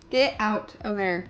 Get out of there.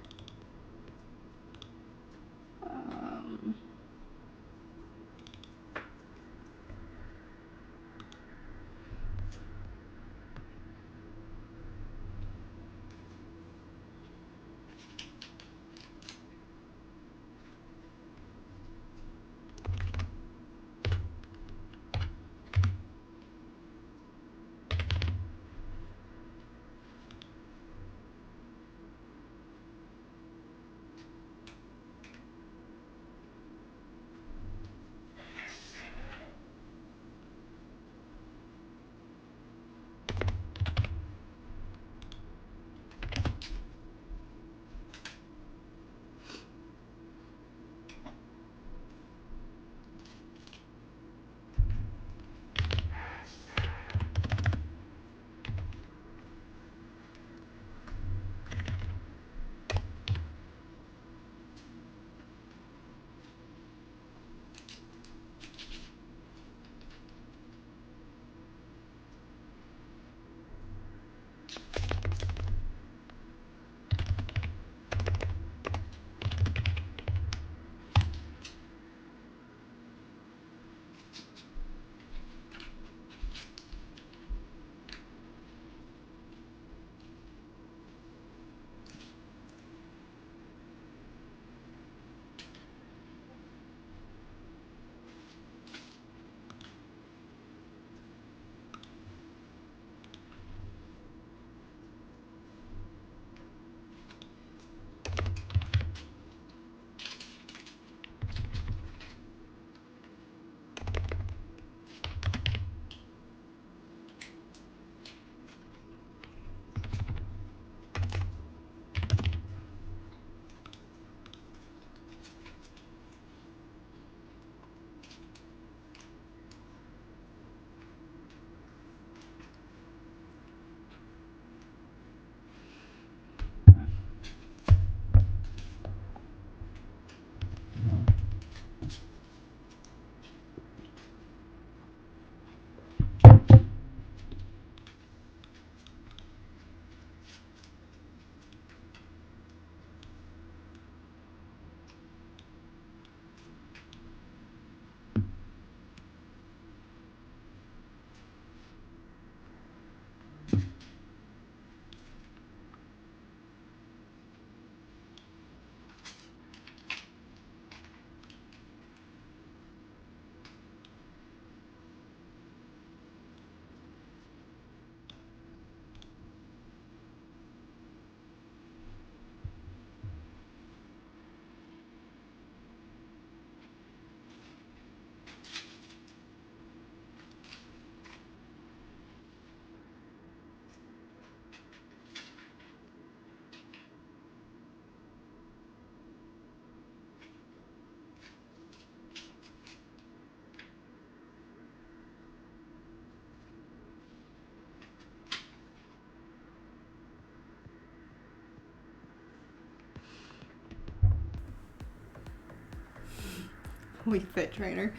Weak Fit Trainer.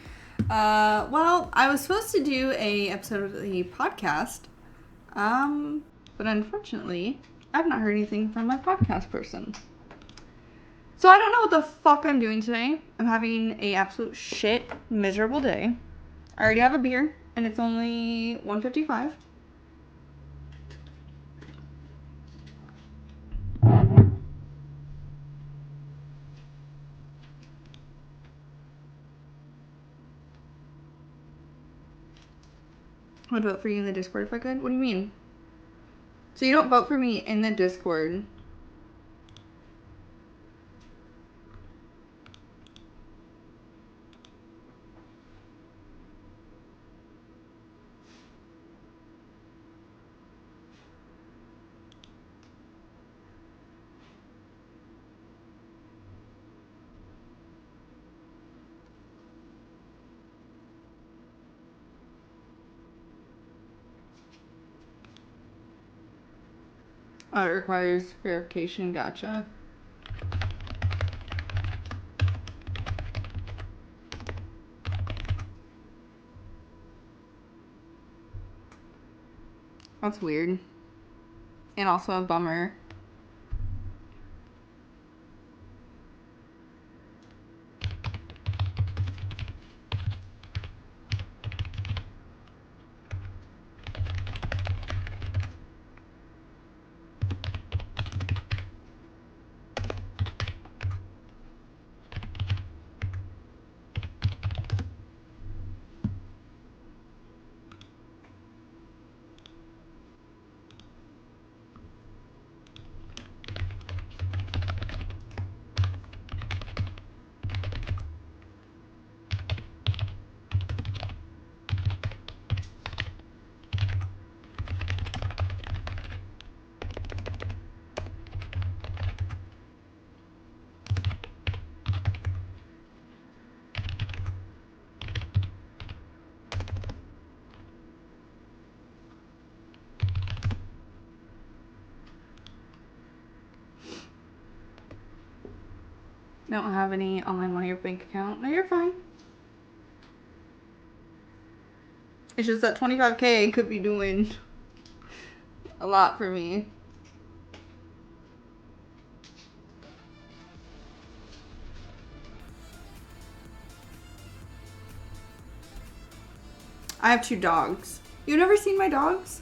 Well, I was supposed to do a episode of the podcast, but unfortunately, I've not heard anything from my podcast person. So I don't know what the fuck I'm doing today. I'm having a absolute shit, miserable day. I already have a beer, and it's only 1:55. I would vote for you in the Discord if I could. What do you mean? So you don't vote for me in the Discord? Oh, it requires verification. Gotcha. That's weird. And also a bummer. Don't have any online money or bank account. No, you're fine. It's just that 25K could be doing a lot for me. I have 2 dogs. You've never seen my dogs?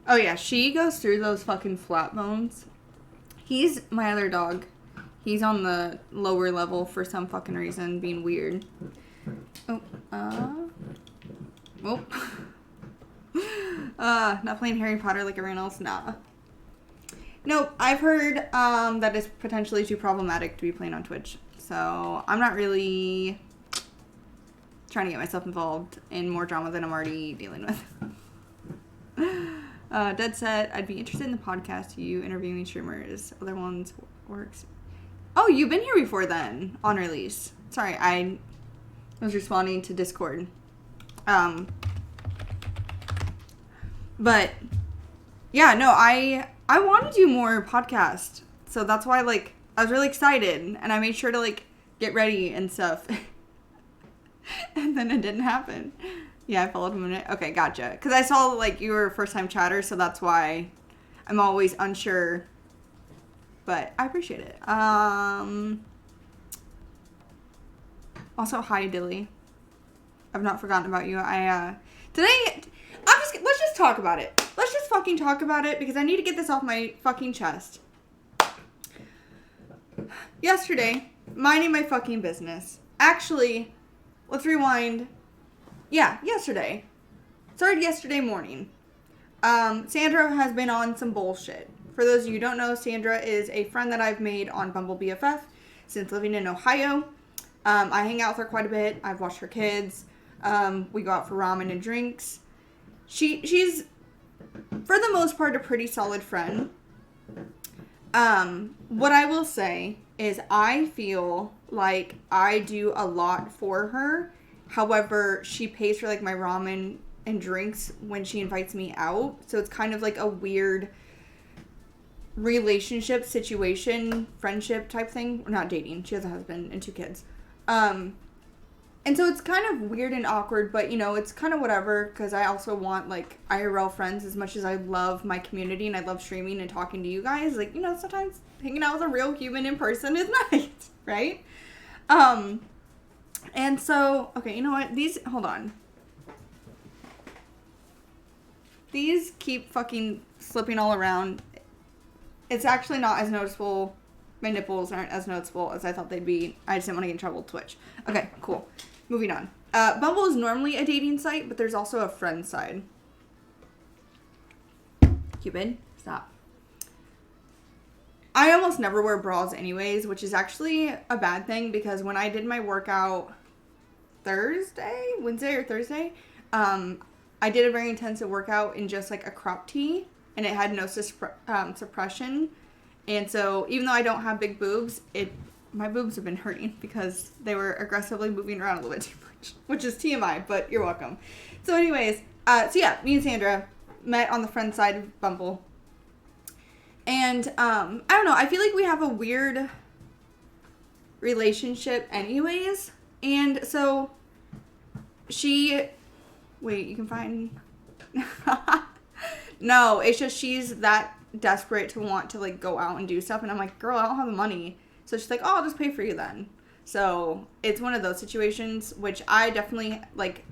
Oh, yeah. She goes through those fucking flat bones. He's my other dog. He's on the lower level for some fucking reason, being weird. Oh, oh. Not playing Harry Potter like everyone else? Nah. Nope, I've heard, that it's potentially too problematic to be playing on Twitch. So, I'm not really trying to get myself involved in more drama than I'm already dealing with. Dead set, I'd be interested in the podcast, you interviewing streamers. Other ones works. Oh, you've been here before then, on release. Sorry, I was responding to Discord. But, yeah, no, I want to do more podcasts. So that's why, like, I was really excited. And I made sure to, like, get ready and stuff. And then it didn't happen. Yeah, I followed him a minute. Okay, gotcha. Because I saw, like, you were a first-time chatter, so that's why I'm always unsure. But I appreciate it. Also, hi, Dilly. I've not forgotten about you. Today, let's just talk about it. Let's just fucking talk about it because I need to get this off my fucking chest. Yesterday, minding my fucking business. Actually, let's rewind. Yeah, yesterday. Started yesterday morning. Sandra has been on some bullshit. For those of you who don't know, Sandra is a friend that I've made on Bumble BFF since living in Ohio. I hang out with her quite a bit. I've watched her kids. We go out for ramen and drinks. She's, for the most part, a pretty solid friend. What I will say is I feel like I do a lot for her. However, she pays for, like, my ramen and drinks when she invites me out. So it's kind of like a weird relationship situation, friendship type thing. We're not dating. She has a husband and 2 kids. And so it's kind of weird and awkward, but, you know, it's kind of whatever, because I also want, like, IRL friends as much as I love my community and I love streaming and talking to you guys. Like, you know, sometimes hanging out with a real human in person is nice, right? And so, okay, you know what? Hold on. These keep fucking slipping all around. It's actually not as noticeable. My nipples aren't as noticeable as I thought they'd be. I just didn't want to get in trouble with Twitch. Okay, cool. Moving on. Bumble is normally a dating site, but there's also a friend side. Cupid, stop. I almost never wear bras anyways, which is actually a bad thing because when I did my workout Wednesday or Thursday, I did a very intensive workout in just like a crop tee and it had no suppression. And so even though I don't have big boobs, my boobs have been hurting because they were aggressively moving around a little bit too much, which is TMI, but you're welcome. So anyways, so yeah, me and Sandra met on the friend side of Bumble. And, I don't know, I feel like we have a weird relationship anyways. And so wait, you can find, no, it's just she's that desperate to want to, like, go out and do stuff. And I'm like, girl, I don't have the money. So she's like, oh, I'll just pay for you then. So it's one of those situations, which I definitely, like,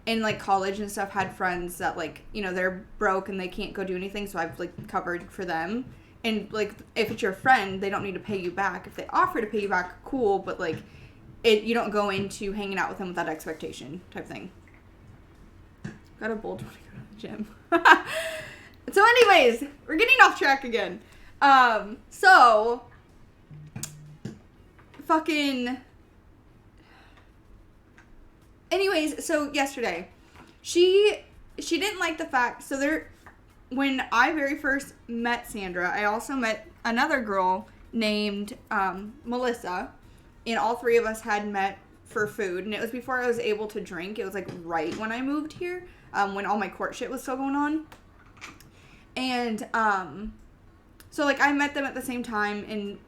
in, like, college and stuff, had friends that, like, you know, they're broke and they can't go do anything, so I've, like, covered for them. And, like, if it's your friend, they don't need to pay you back. If they offer to pay you back, cool, but, like, you don't go into hanging out with them with that expectation type thing. Got a bold when I go to the gym. So anyways, we're getting off track again. So anyways, so yesterday, she didn't like the fact, when I very first met Sandra, I also met another girl named Melissa, and all 3 of us had met for food, and it was before I was able to drink. It was, like, right when I moved here, when all my court shit was still going on. And, so, like, I met them at the same time, and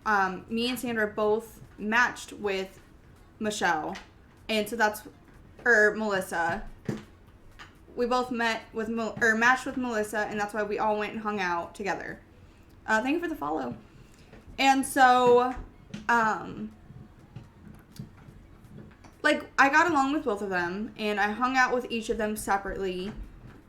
me and Sandra both matched with Michelle, and so Melissa. We both matched with Melissa, and that's why we all went and hung out together. Thank you for the follow. And so, like, I got along with both of them, and I hung out with each of them separately,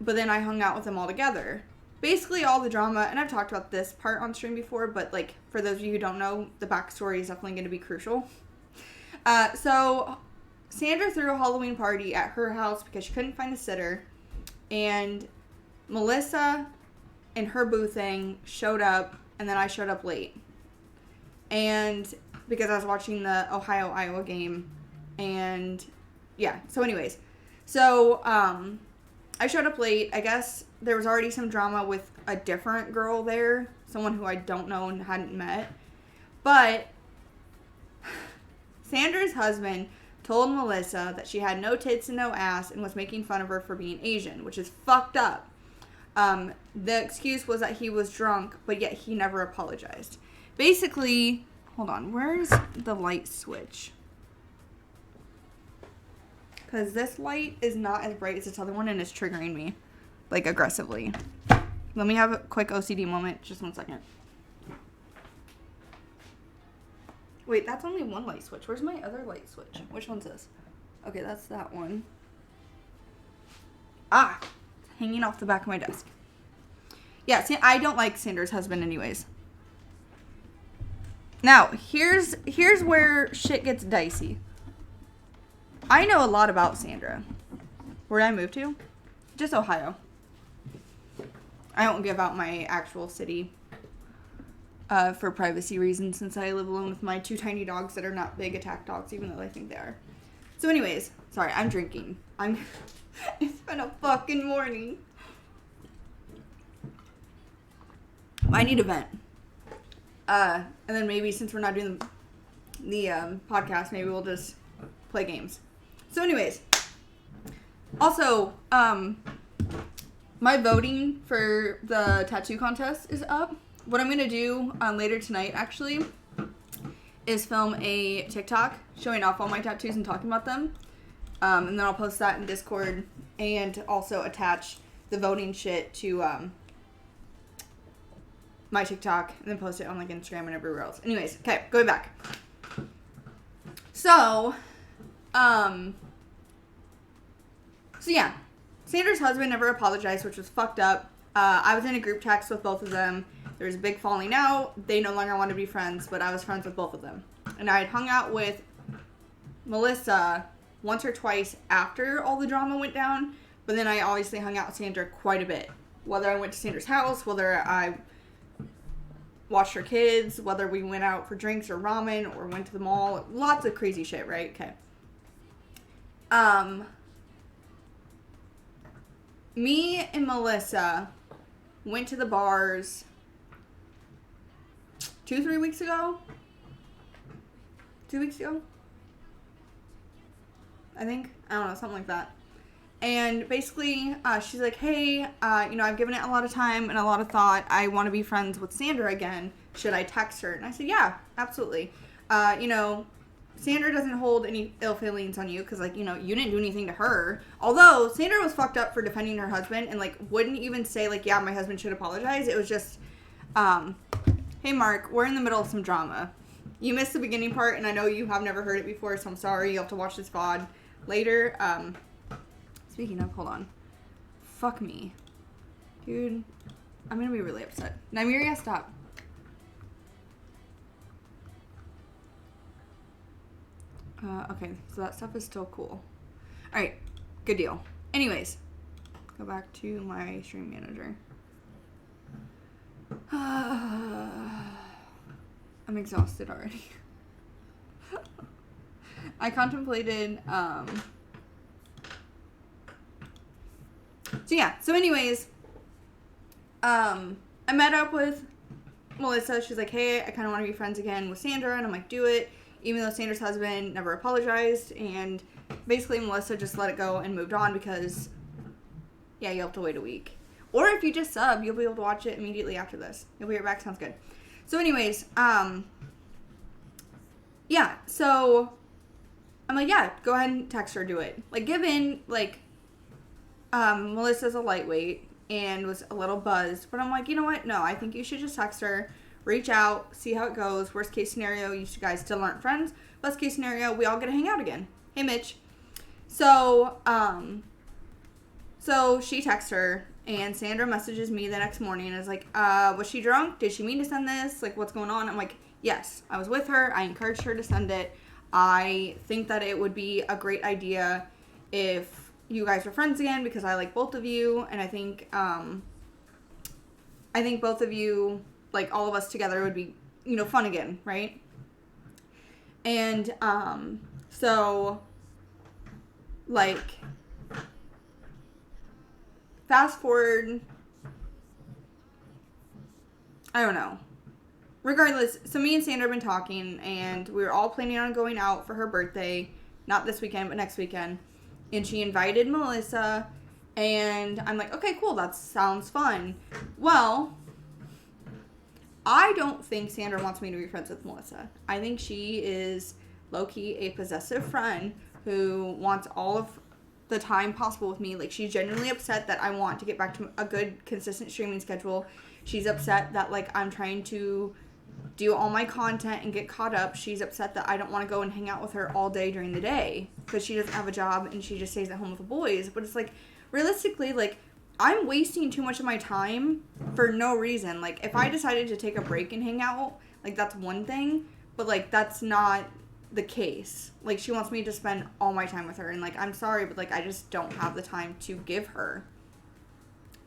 but then I hung out with them all together. basically all the drama, and I've talked about this part on stream before, but like for those of you who don't know, the backstory is definitely going to be crucial. So Sandra threw a Halloween party at her house because she couldn't find a sitter, and Melissa and her boo thing showed up, and then I showed up late. And because I was watching the Ohio-Iowa game, and yeah, so anyways. So, I showed up late. I guess there was already some drama with a different girl there, someone who I don't know and hadn't met. But Sandra's husband told Melissa that she had no tits and no ass and was making fun of her for being Asian, which is fucked up. The excuse was that he was drunk, but yet he never apologized. Basically, hold on, where's the light switch? Because this light is not as bright as this other one and it's triggering me, like, aggressively. Let me have a quick OCD moment. Just 1 second. Wait, that's only one light switch. Where's my other light switch? Which one's this? Okay, that's that one. Ah! It's hanging off the back of my desk. Yeah, see, I don't like Sandra's husband anyways. Now, here's where shit gets dicey. I know a lot about Sandra. Where did I move to? Just Ohio. I don't give out my actual city for privacy reasons, since I live alone with my 2 tiny dogs that are not big attack dogs, even though I think they are. So anyways, sorry, I'm drinking. It's been a fucking morning. I need a vent. And then maybe since we're not doing the podcast, maybe we'll just play games. So anyways, also, my voting for the tattoo contest is up. What I'm going to do later tonight, actually, is film a TikTok showing off all my tattoos and talking about them. And then I'll post that in Discord and also attach the voting shit to my TikTok and then post it on like Instagram and everywhere else. Anyways, okay, going back. So yeah, Sandra's husband never apologized, which was fucked up. I was in a group text with both of them. There was a big falling out. They no longer wanted to be friends, but I was friends with both of them. And I had hung out with Melissa once or twice after all the drama went down, but then I obviously hung out with Sandra quite a bit. Whether I went to Sandra's house, whether I watched her kids, whether we went out for drinks or ramen or went to the mall. Lots of crazy shit, right? Okay. Me and Melissa went to the bars 2-3 weeks ago. 2 weeks ago? I think. I don't know, something like that. And basically, she's like, hey, I've given it a lot of time and a lot of thought. I want to be friends with Sandra again. Should I text her? And I said, yeah, absolutely. Sandra doesn't hold any ill feelings on you because, you didn't do anything to her. Although, Sandra was fucked up for defending her husband and, wouldn't even say, yeah, my husband should apologize. It was just, hey, Mark, we're in the middle of some drama. You missed the beginning part, and I know you have never heard it before, so I'm sorry. You'll have to watch this VOD later. Speaking of, hold on. Fuck me. Dude, I'm gonna be really upset. Nymeria, stop. Okay, so that stuff is still cool. Alright, good deal. Anyways, go back to my stream manager. I'm exhausted already. I contemplated, so anyways, I met up with Melissa. She's like, hey, I kind of want to be friends again with Sandra, and I'm like, do it, even though Sandra's husband never apologized, and basically Melissa just let it go and moved on because, yeah, you'll have to wait a week. Or if you just sub, you'll be able to watch it immediately after this. You'll be right back, sounds good. So anyways, yeah, so I'm like, yeah, go ahead and text her, do it. Melissa's a lightweight and was a little buzzed, but I'm like, you know what? No, I think you should just text her, reach out, see how it goes. Worst case scenario, you guys still aren't friends. Best case scenario, we all get to hang out again. Hey, Mitch. So she texts her, And Sandra messages me the next morning and is like, was she drunk? Did she mean to send this? Like, what's going on? I'm like, yes, I was with her. I encouraged her to send it. I think that it would be a great idea if you guys were friends again, because I like both of you. And I think both of you, like, all of us together would be, fun again, right? And, so, like, fast forward, I don't know. Regardless, so me and Sandra have been talking, and we were all planning on going out for her birthday. Not this weekend, but next weekend. And she invited Melissa, and I'm like, okay, cool, that sounds fun. Well, I don't think Sandra wants me to be friends with Melissa. I think she is low-key a possessive friend who wants all of the time possible with me. Like, she's genuinely upset that I want to get back to a good, consistent streaming schedule. She's upset that, like, I'm trying to do all my content and get caught up. She's upset that I don't want to go and hang out with her all day during the day because she doesn't have a job and she just stays at home with the boys. But it's like, realistically, like, I'm wasting too much of my time for no reason. Like, if I decided to take a break and hang out, like, that's one thing, but, like, that's not the case. Like, she wants me to spend all my time with her, and, like, I'm sorry, but, like, I just don't have the time to give her.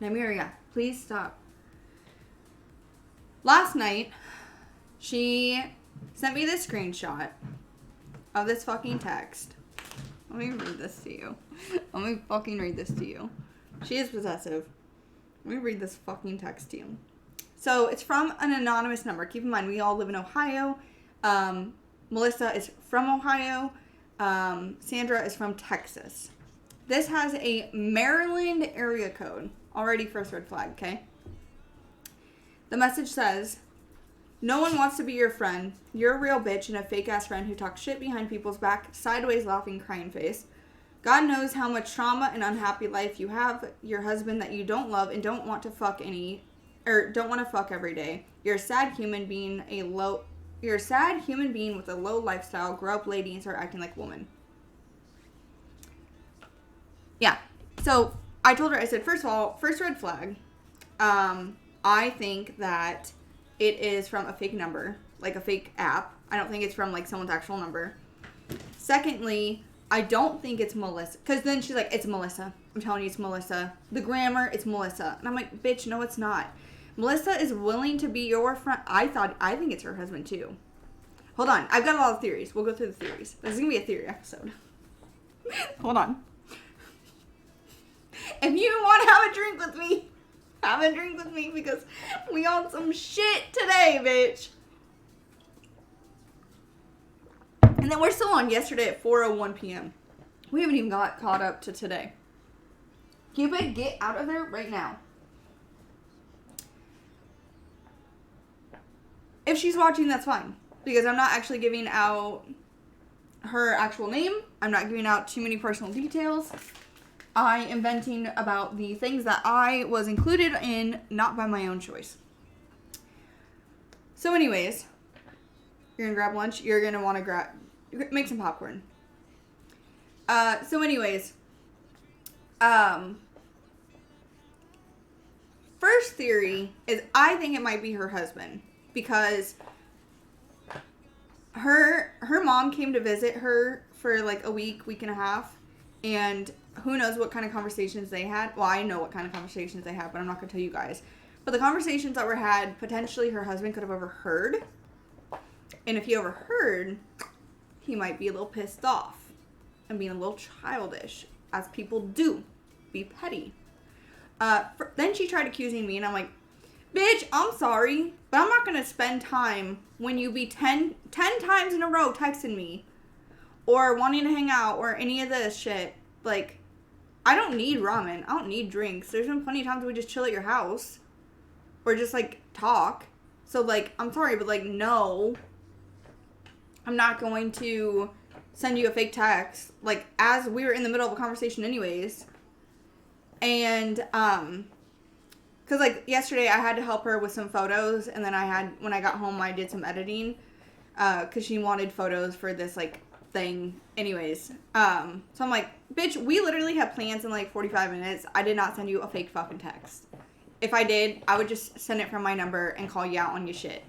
Nymeria, please stop. Last night, she sent me this screenshot of this fucking text. Let me read this to you. Let me fucking read this to you. She is possessive. Let me read this fucking text to you. So, it's from an anonymous number. Keep in mind, we all live in Ohio. Melissa is from Ohio. Sandra is from Texas. This has a Maryland area code. Already first red flag, okay? The message says, no one wants to be your friend. You're a real bitch and a fake-ass friend who talks shit behind people's back, sideways laughing, crying face. God knows how much trauma and unhappy life you have. Your husband that you don't love and don't want to fuck every day. You're a sad human being with a low lifestyle. Grow up lady and start acting like a woman. Yeah. So I told her, I said, first of all, first red flag. I think that it is from a fake number, like a fake app. I don't think it's from, like, someone's actual number. Secondly, I don't think it's Melissa. Because then she's like, it's Melissa. I'm telling you, it's Melissa. The grammar, it's Melissa. And I'm like, bitch, no, it's not. Melissa is willing to be your friend. I think it's her husband, too. Hold on. I've got a lot of theories. We'll go through the theories. This is going to be a theory episode. Hold on. If you want to have a drink with me, have a drink with me, because we on some shit today, bitch. And then we're still on yesterday at 4:01 p.m. We haven't even got caught up to today. Cupid, get out of there right now. If she's watching, that's fine. Because I'm not actually giving out her actual name. I'm not giving out too many personal details. I am venting about the things that I was included in, not by my own choice. So anyways, you're going to grab lunch. You're going to want to make some popcorn. So anyways, first theory is I think it might be her husband. Because her mom came to visit her for like a week and a half. And who knows what kind of conversations they had. Well, I know what kind of conversations they had, but I'm not going to tell you guys. But the conversations that were had, potentially her husband could have overheard. And if he overheard, he might be a little pissed off. And being a little childish, as people do. Be petty. Then she tried accusing me, and I'm like, bitch, I'm sorry, but I'm not going to spend time when you be 10 times in a row texting me. Or wanting to hang out, or any of this shit. Like, I don't need ramen. I don't need drinks. There's been plenty of times we just chill at your house. Or just, like, talk. So, like, I'm sorry, but, like, no. I'm not going to send you a fake text. Like, as we were in the middle of a conversation anyways. And, because, like, yesterday I had to help her with some photos. And then when I got home, I did some editing. Because she wanted photos for this thing anyways. So I'm like, bitch, we literally have plans in like 45 minutes. I did not send you a fake fucking text. If I did, I would just send it from my number and call you out on your shit.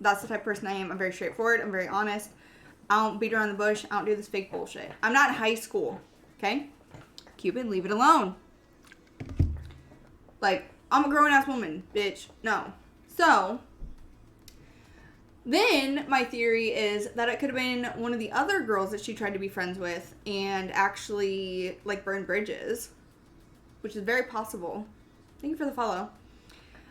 That's the type of person I am. I'm very straightforward. I'm very honest. I don't beat around the bush. I don't do this fake bullshit. I'm not in high school. Okay? Cupid, leave it alone. Like, I'm a grown-ass woman, bitch. No. So, then my theory is that it could have been one of the other girls that she tried to be friends with and actually, like, burn bridges. Which is very possible. Thank you for the follow.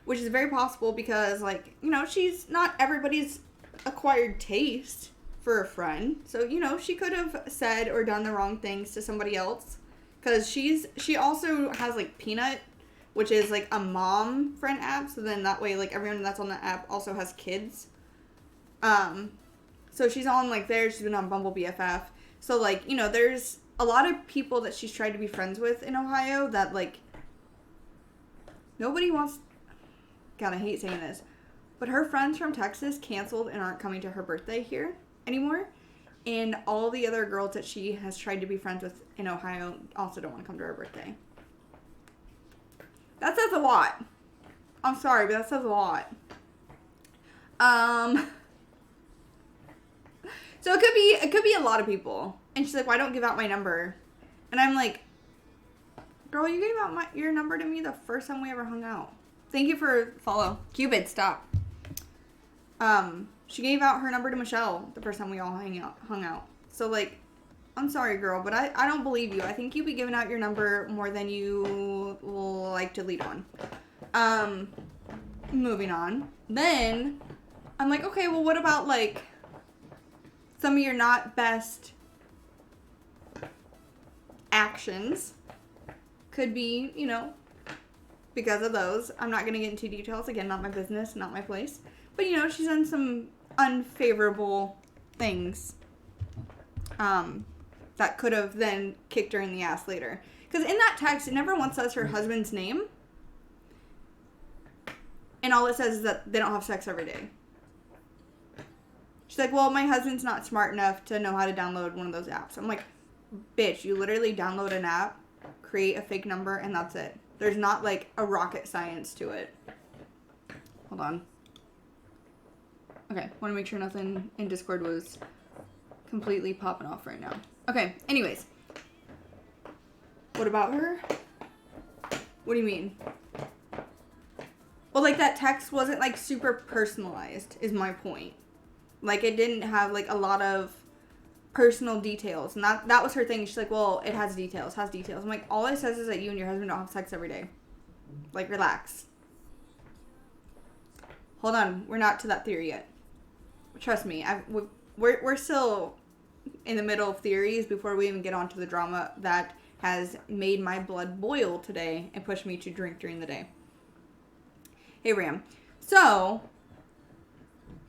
Which is very possible because, like, you know, she's not everybody's acquired taste for a friend. So, you know, she could have said or done the wrong things to somebody else. Because she also has, like, Peanut, which is, like, a mom friend app. So then that way, like, everyone that's on the app also has kids. So she's on, like, there. She's been on Bumble BFF. So, like, you know, there's a lot of people that she's tried to be friends with in Ohio that, like, nobody wants... God, I hate saying this. But her friends from Texas canceled and aren't coming to her birthday here anymore. And all the other girls that she has tried to be friends with in Ohio also don't want to come to her birthday. That says a lot. I'm sorry, but that says a lot. So it could be a lot of people. And she's like, "Why don't give out my number?" And I'm like, "Girl, you gave out your number to me the first time we ever hung out." Thank you for follow. Cupid, stop. She gave out her number to Michelle the first time we all hung out. So, like, I'm sorry, girl, but I don't believe you. I think you'd be giving out your number more than you like to lead on. Moving on. Then, I'm like, okay, well, what about, like, some of your not best actions? Could be, you know, because of those. I'm not going to get into details. Again, not my business, not my place. But, you know, she's done some unfavorable things that could have then kicked her in the ass later. Because in that text, it never once says her husband's name. And all it says is that they don't have sex every day. She's like, well, my husband's not smart enough to know how to download one of those apps. I'm like, bitch, you literally download an app, create a fake number, and that's it. There's not, like, a rocket science to it. Hold on. Okay, want to make sure nothing in Discord was completely popping off right now. Okay, anyways. What about her? What do you mean? Well, like, that text wasn't, like, super personalized, is my point. Like, it didn't have, like, a lot of personal details. And that was her thing. She's like, well, it has details. I'm like, all it says is that you and your husband don't have sex every day. Like, relax. Hold on. We're not to that theory yet. Trust me. We're still in the middle of theories before we even get onto the drama that has made my blood boil today and pushed me to drink during the day. Hey, Ram. So,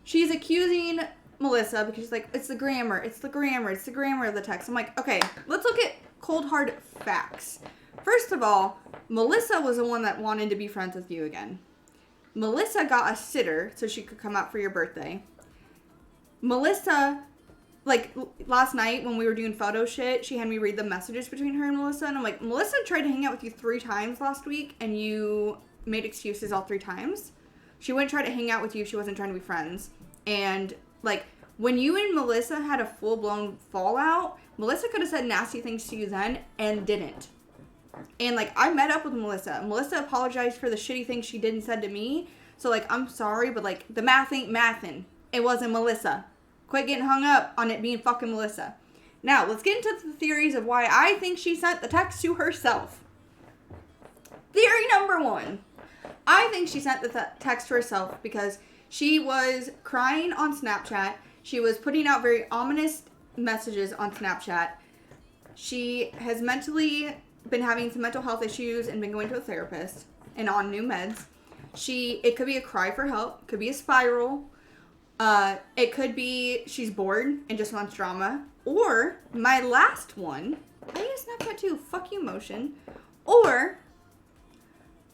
she's accusing Melissa because she's like, it's the grammar of the text. I'm like, okay, let's look at cold hard facts. First of all, Melissa was the one that wanted to be friends with you again. Melissa got a sitter so she could come out for your birthday. Melissa, like, last night when we were doing photo shit, she had me read the messages between her and Melissa, and I'm like, Melissa tried to hang out with you 3 times last week, and you made excuses all 3 times. She wouldn't try to hang out with you if she wasn't trying to be friends. And, like, when you and Melissa had a full-blown fallout, Melissa could have said nasty things to you then and didn't. And, like, I met up with Melissa. Melissa apologized for the shitty things she did and said to me. So, like, I'm sorry, but, like, the math ain't mathin'. It wasn't Melissa. Quit getting hung up on it being fucking Melissa. Now, let's get into the theories of why I think she sent the text to herself. Theory number 1. I think she sent the text to herself because she was crying on Snapchat. She was putting out very ominous messages on Snapchat. She has mentally been having some mental health issues and been going to a therapist and on new meds. It could be a cry for help. Could be a spiral. It could be she's bored and just wants drama. Or, my last one, I use Snapchat too. Fuck you, motion. Or,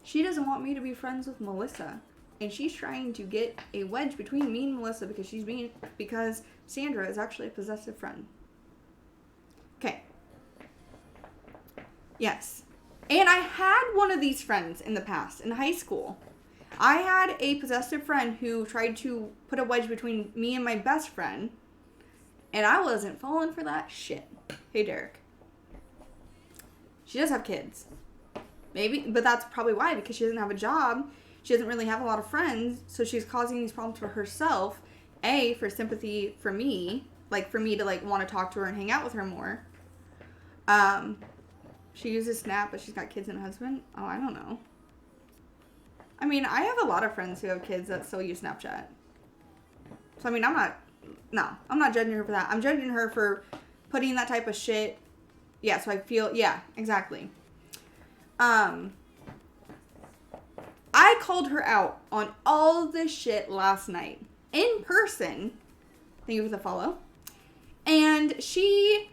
she doesn't want me to be friends with Melissa. And she's trying to get a wedge between me and Melissa because Sandra is actually a possessive friend. Okay. Yes. And I had one of these friends in the past, in high school. I had a possessive friend who tried to put a wedge between me and my best friend. And I wasn't falling for that shit. Hey, Derek. She does have kids. Maybe, but that's probably why, because she doesn't have a job. She doesn't really have a lot of friends, so she's causing these problems for herself. A, for sympathy for me, like for me to like want to talk to her and hang out with her more. She uses Snap, but she's got kids and a husband. Oh, I don't know. I mean, I have a lot of friends who have kids that still use Snapchat. So I mean, I'm not judging her for that. I'm judging her for putting that type of shit. Yeah, so I feel, yeah, exactly. I called her out on all of this shit last night. In person. Thank you for the follow. And she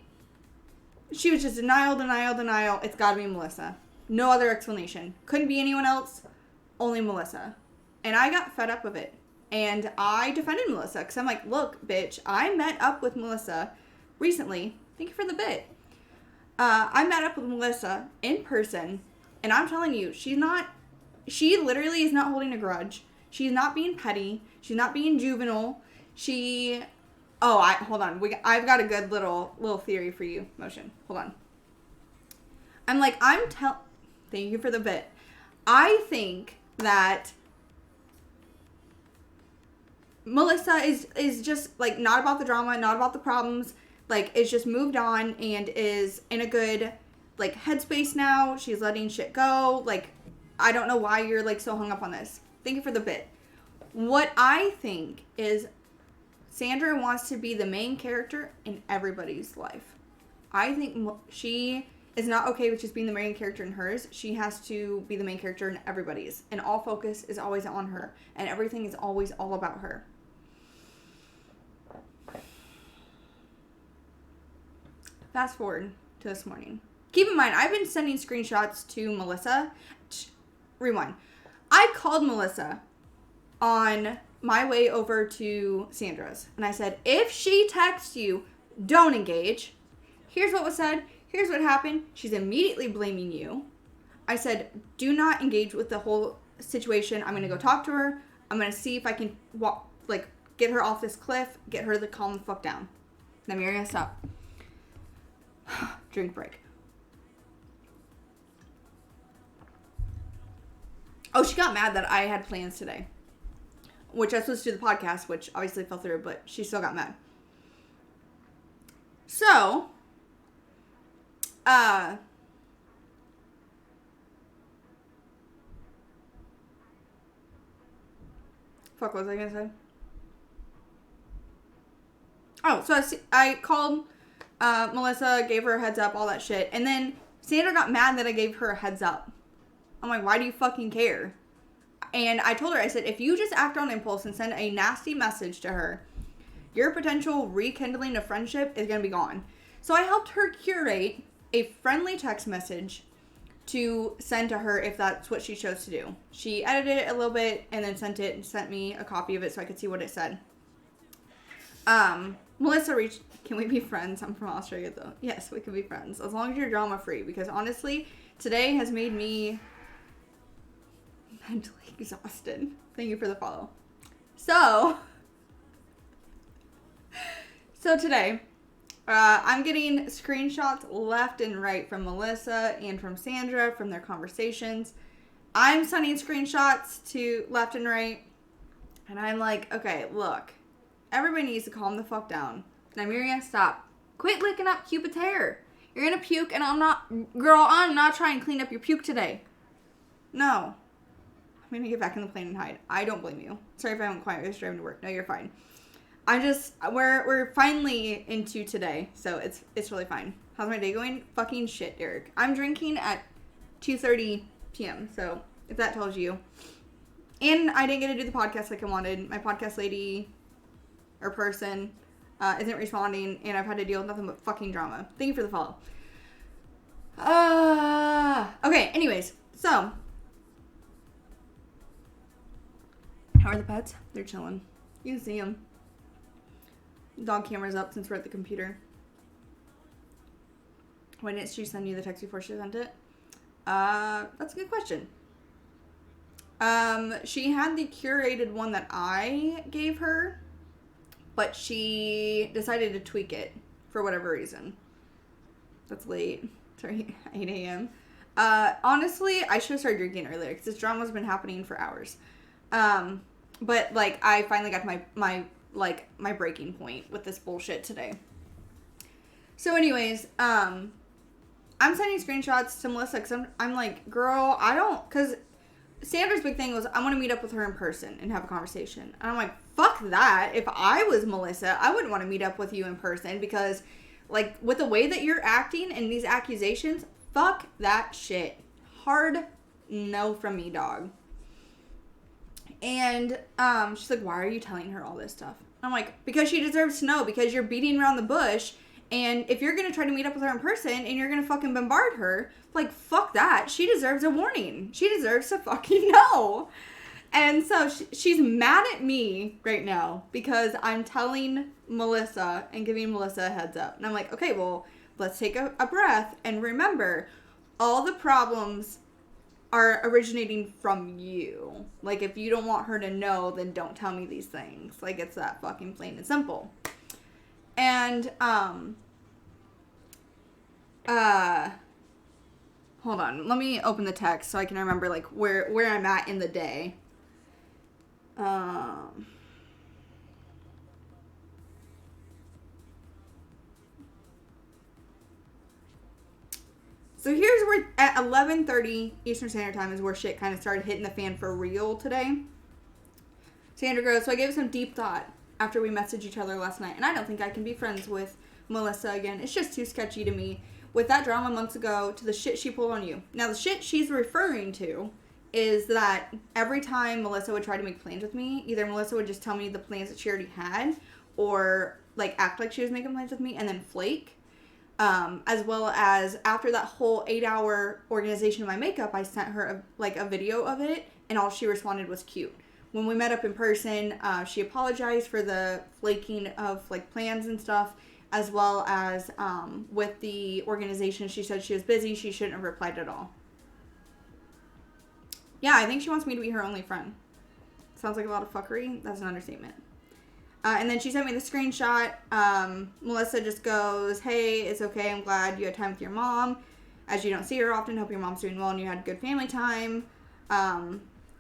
was just denial. It's gotta be Melissa. No other explanation. Couldn't be anyone else. Only Melissa. And I got fed up with it. And I defended Melissa. Because I'm like, look, bitch, I met up with Melissa recently. Thank you for the bit. I met up with Melissa in person. And I'm telling you, she literally is not holding a grudge. She's not being petty. She's not being juvenile. Hold on. I've got a good little theory for you, Motion. Hold on. Thank you for the bit. I think that Melissa is just, like, not about the drama, not about the problems. Like, is just moved on and is in a good, like, headspace now. She's letting shit go. Like, I don't know why you're, like, so hung up on this. Thank you for the bit. What I think is Sandra wants to be the main character in everybody's life. I think she is not okay with just being the main character in hers. She has to be the main character in everybody's. And all focus is always on her. And everything is always all about her. Fast forward to this morning. Keep in mind, I've been sending screenshots to Melissa. Rewind. I called Melissa on my way over to Sandra's. And I said, if she texts you, don't engage. Here's what was said. Here's what happened. She's immediately blaming you. I said, do not engage with the whole situation. I'm going to go talk to her. I'm going to see if I can get her off this cliff, get her to calm the fuck down. Namiria, stop. Drink break. Oh, she got mad that I had plans today. Which I was supposed to do the podcast, which obviously fell through, but she still got mad. So, fuck, what was I gonna say? Oh, so I called Melissa, gave her a heads up, all that shit. And then Sandra got mad that I gave her a heads up. I'm like, why do you fucking care? And I told her, I said, if you just act on impulse and send a nasty message to her, your potential rekindling of friendship is going to be gone. So I helped her curate a friendly text message to send to her if that's what she chose to do. She edited it a little bit and then sent me a copy of it so I could see what it said. Melissa reached, can we be friends? I'm from Australia though. Yes, we can be friends. As long as you're drama free. Because honestly, today has made me mentally exhausted. Thank you for the follow. So today, I'm getting screenshots left and right from Melissa and from Sandra from their conversations. I'm sending screenshots to left and right. And I'm like, okay, look. Everybody needs to calm the fuck down. Nymeria, stop. Quit licking up Cupid's hair. You're gonna puke and I'm not trying to clean up your puke today. No. I'm gonna get back in the plane and hide. I don't blame you. Sorry if I went quiet. I was driving to work. No, you're fine. We're finally into today, so it's really fine. How's my day going? Fucking shit, Derek. I'm drinking at 2:30 p.m., so if that tells you. And I didn't get to do the podcast like I wanted. My podcast lady or person isn't responding, and I've had to deal with nothing but fucking drama. Thank you for the follow. Okay, anyways, so how are the pets? They're chilling. You can see them. Dog camera's up since we're at the computer. Why didn't she send you the text before she sent it? That's a good question. She had the curated one that I gave her, but she decided to tweak it for whatever reason. That's late. Sorry, 8 a.m. Honestly, I should have started drinking earlier because this drama's been happening for hours. But like, I finally got to my breaking point with this bullshit today. So anyways, I'm sending screenshots to Melissa because I'm like, girl, I don't, because Sandra's big thing was I want to meet up with her in person and have a conversation. And I'm like, fuck that. If I was Melissa, I wouldn't want to meet up with you in person because, like, with the way that you're acting and these accusations, fuck that shit. Hard no from me, dog. And she's like, why are you telling her all this stuff? And I'm like, because she deserves to know, because you're beating around the bush. And if you're going to try to meet up with her in person and you're going to fucking bombard her, like, fuck that. She deserves a warning. She deserves to fucking know. And so she's mad at me right now because I'm telling Melissa and giving Melissa a heads up. And I'm like, okay, well, let's take a breath and remember all the problems are originating from you. Like, if you don't want her to know, then don't tell me these things. Like, it's that fucking plain and simple. And, hold on. Let me open the text so I can remember, like, where I'm at in the day. So here's where, at 11:30 Eastern Standard Time is where shit kind of started hitting the fan for real today. Sandra goes, so I gave it some deep thought after we messaged each other last night, and I don't think I can be friends with Melissa again. It's just too sketchy to me. With that drama months ago to the shit she pulled on you. Now, the shit she's referring to is that every time Melissa would try to make plans with me, either Melissa would just tell me the plans that she already had, or, like, act like she was making plans with me and then flake. As well as after that whole 8-hour organization of my makeup, I sent her a video of it, and all she responded was cute. When we met up in person, she apologized for the flaking of, like, plans and stuff, as well as with the organization. She said she was busy. She shouldn't have replied at all. Yeah, I think she wants me to be her only friend. Sounds like a lot of fuckery. That's an understatement. And then she sent me the screenshot. Melissa just goes, hey, it's okay. I'm glad you had time with your mom. As you don't see her often, hope your mom's doing well and you had good family time.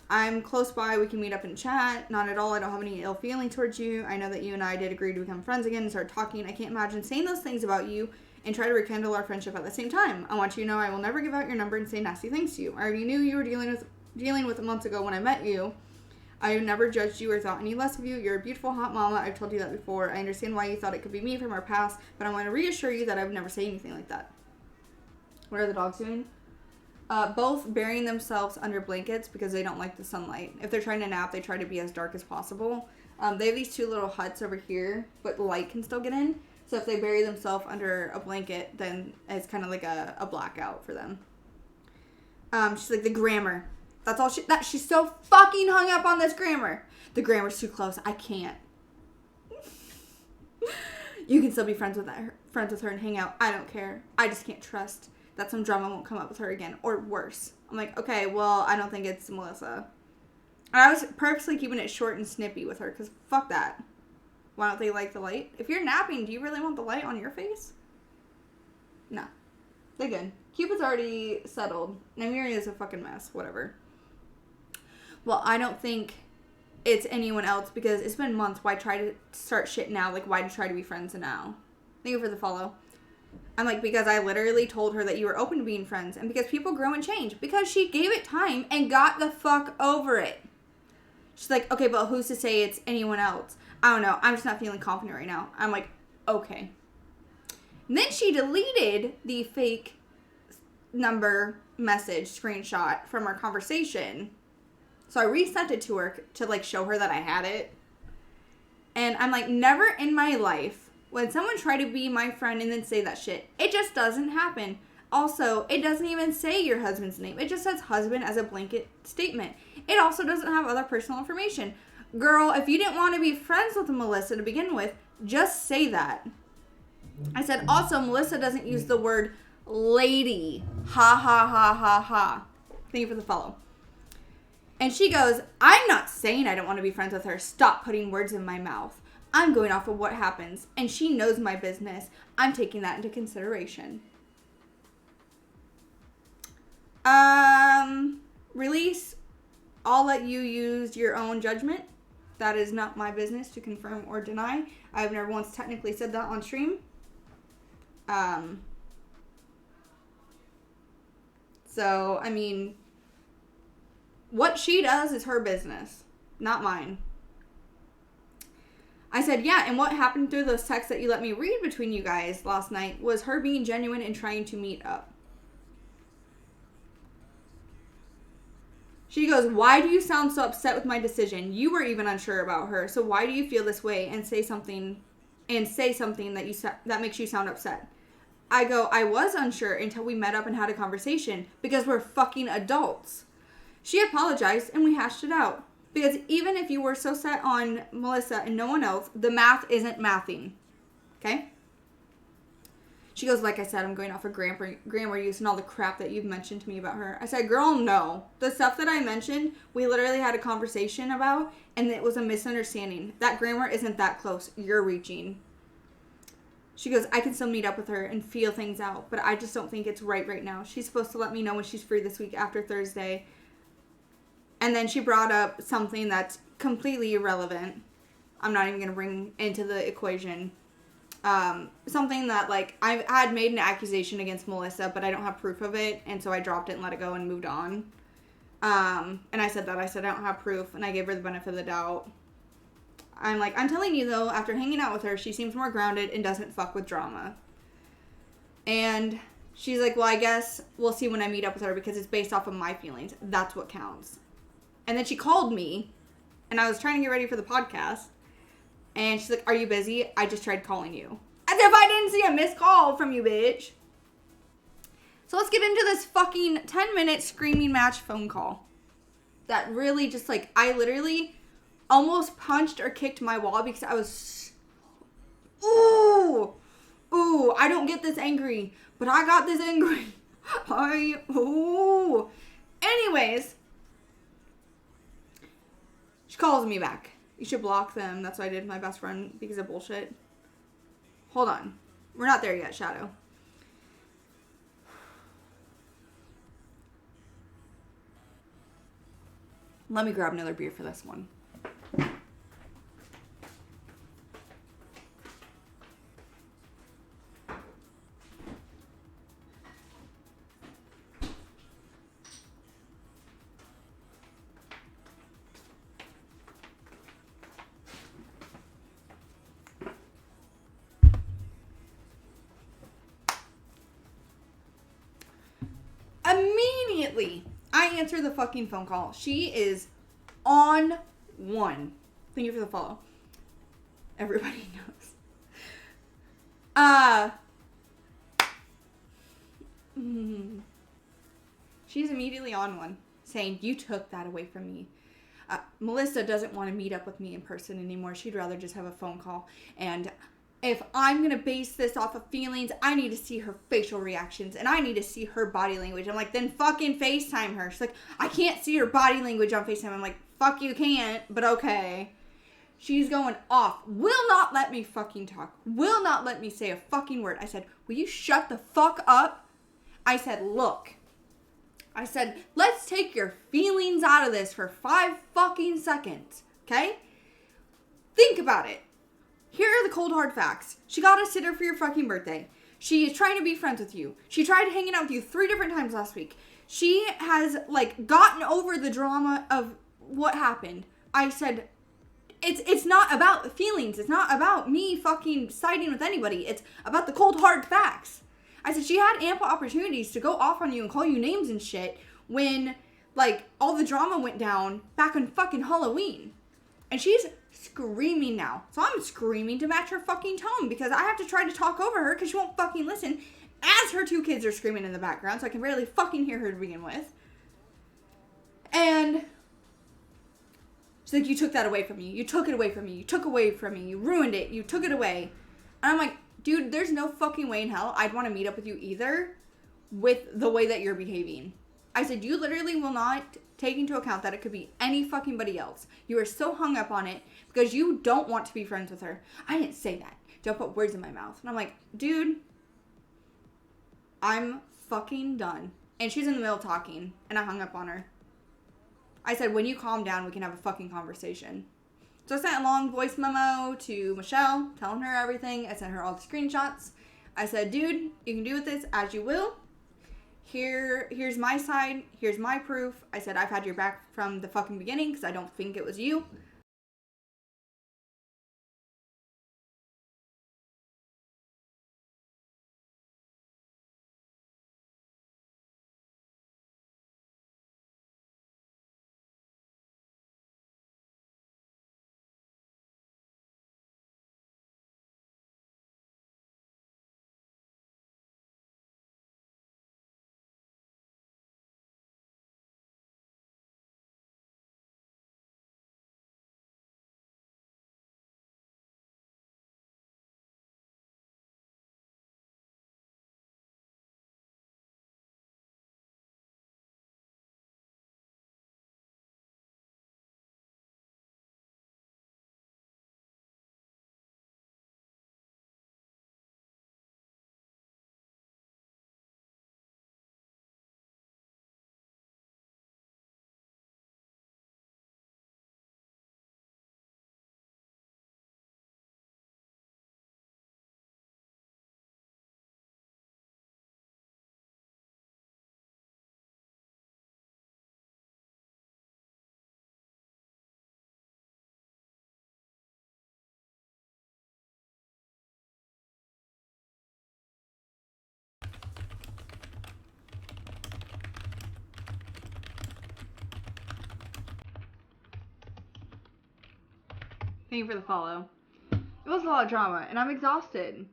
I'm close by. We can meet up and chat. Not at all. I don't have any ill feeling towards you. I know that you and I did agree to become friends again and start talking. I can't imagine saying those things about you and try to rekindle our friendship at the same time. I want you to know I will never give out your number and say nasty things to you. I already knew you were dealing with it months ago when I met you. I never judged you or thought any less of you. You're a beautiful, hot mama. I've told you that before. I understand why you thought it could be me from our past, but I want to reassure you that I would never say anything like that. What are the dogs doing? Both burying themselves under blankets because they don't like the sunlight. If they're trying to nap, they try to be as dark as possible. They have these two little huts over here, but light can still get in. So if they bury themselves under a blanket, then it's kind of like a blackout for them. She's like, the grammar. That's all she's so fucking hung up on this grammar. The grammar's too close. I can't. You can still be friends with her and hang out. I don't care. I just can't trust that some drama won't come up with her again. Or worse. I'm like, okay, well, I don't think it's Melissa. And I was purposely keeping it short and snippy with her because fuck that. Why don't they like the light? If you're napping, do you really want the light on your face? No. They're good. Cupid's already settled. Namiri is a fucking mess. Whatever. Well, I don't think it's anyone else because it's been months. Why try to start shit now? Like, why try to be friends now? Thank you for the follow. I'm like, because I literally told her that you were open to being friends. And because people grow and change. Because she gave it time and got the fuck over it. She's like, okay, but who's to say it's anyone else? I don't know. I'm just not feeling confident right now. I'm like, okay. And then she deleted the fake number message screenshot from our conversation. So I resent it to her to, like, show her that I had it. And I'm like, never in my life when someone try to be my friend and then say that shit. It just doesn't happen. Also, it doesn't even say your husband's name. It just says husband as a blanket statement. It also doesn't have other personal information. Girl, if you didn't want to be friends with Melissa to begin with, just say that. I said, also, Melissa doesn't use the word lady. Ha ha ha ha ha. Thank you for the follow. And she goes, I'm not saying I don't want to be friends with her. Stop putting words in my mouth. I'm going off of what happens. And she knows my business. I'm taking that into consideration. Release. I'll let you use your own judgment. That is not my business to confirm or deny. I've never once technically said that on stream. So, I mean, what she does is her business, not mine. I said, yeah, and what happened through those texts that you let me read between you guys last night was her being genuine and trying to meet up. She goes, why do you sound so upset with my decision? You were even unsure about her, so why do you feel this way and say something that makes you sound upset? I go, I was unsure until we met up and had a conversation because we're fucking adults. She apologized and we hashed it out. Because even if you were so set on Melissa and no one else, the math isn't mathing. Okay? She goes, like I said, I'm going off of grammar use and all the crap that you've mentioned to me about her. I said, girl, no. The stuff that I mentioned, we literally had a conversation about, and it was a misunderstanding. That grammar isn't that close. You're reaching. She goes, I can still meet up with her and feel things out, but I just don't think it's right now. She's supposed to let me know when she's free this week after Thursday. And then she brought up something that's completely irrelevant. I'm not even going to bring into the equation. Something that, like, I had made an accusation against Melissa, but I don't have proof of it, and so I dropped it and let it go and moved on. And I said I don't have proof, and I gave her the benefit of the doubt. I'm like, I'm telling you, though, after hanging out with her, she seems more grounded and doesn't fuck with drama. And she's like, well, I guess we'll see when I meet up with her because it's based off of my feelings. That's what counts. And then she called me, and I was trying to get ready for the podcast. And she's like, are you busy? I just tried calling you. As if I didn't see a missed call from you, bitch. So let's get into this fucking 10-minute screaming match phone call. That really just, like, I literally almost punched or kicked my wall because I was, ooh, I don't get this angry, but I got this angry. Anyways, she calls me back. You should block them. That's what I did with my best friend because of bullshit. Hold on. We're not there yet, Shadow. Let me grab another beer for this one. Immediately, I answer the fucking phone call. She is on one. Thank you for the follow. Everybody knows. She's immediately on one, saying, you took that away from me. Melissa doesn't want to meet up with me in person anymore. She'd rather just have a phone call. And if I'm going to base this off of feelings, I need to see her facial reactions and I need to see her body language. I'm like, then fucking FaceTime her. She's like, I can't see her body language on FaceTime. I'm like, fuck you can't, but okay. She's going off. Will not let me fucking talk. Will not let me say a fucking word. I said, will you shut the fuck up? I said, look. I said, let's take your feelings out of this for 5 fucking seconds. Okay? Think about it. Here are the cold hard facts. She got a sitter for your fucking birthday. She is trying to be friends with you. She tried hanging out with you 3 different times last week. She has, like, gotten over the drama of what happened. I said, it's not about feelings. It's not about me fucking siding with anybody. It's about the cold hard facts. I said, she had ample opportunities to go off on you and call you names and shit when, like, all the drama went down back on fucking Halloween. And she's screaming now. So I'm screaming to match her fucking tone because I have to try to talk over her because she won't fucking listen as her 2 kids are screaming in the background so I can barely fucking hear her to begin with. And she's like, you took that away from me. You took it away from me. You took away from me. You ruined it. You took it away. And I'm like, dude, there's no fucking way in hell I'd want to meet up with you either. with the way that you're behaving. I said, you literally will not take into account that it could be any fucking buddy else. You are so hung up on it because you don't want to be friends with her. I didn't say that. Don't put words in my mouth. And I'm like, dude, I'm fucking done. And she's in the middle of talking, and I hung up on her. I said, when you calm down, we can have a fucking conversation. So I sent a long voice memo to Michelle, telling her everything. I sent her all the screenshots. I said, dude, you can do with this as you will. Here's my side. Here's my proof. I said, I've had your back from the fucking beginning because I don't think it was you. Thank you for the follow. It was a lot of drama, and I'm exhausted.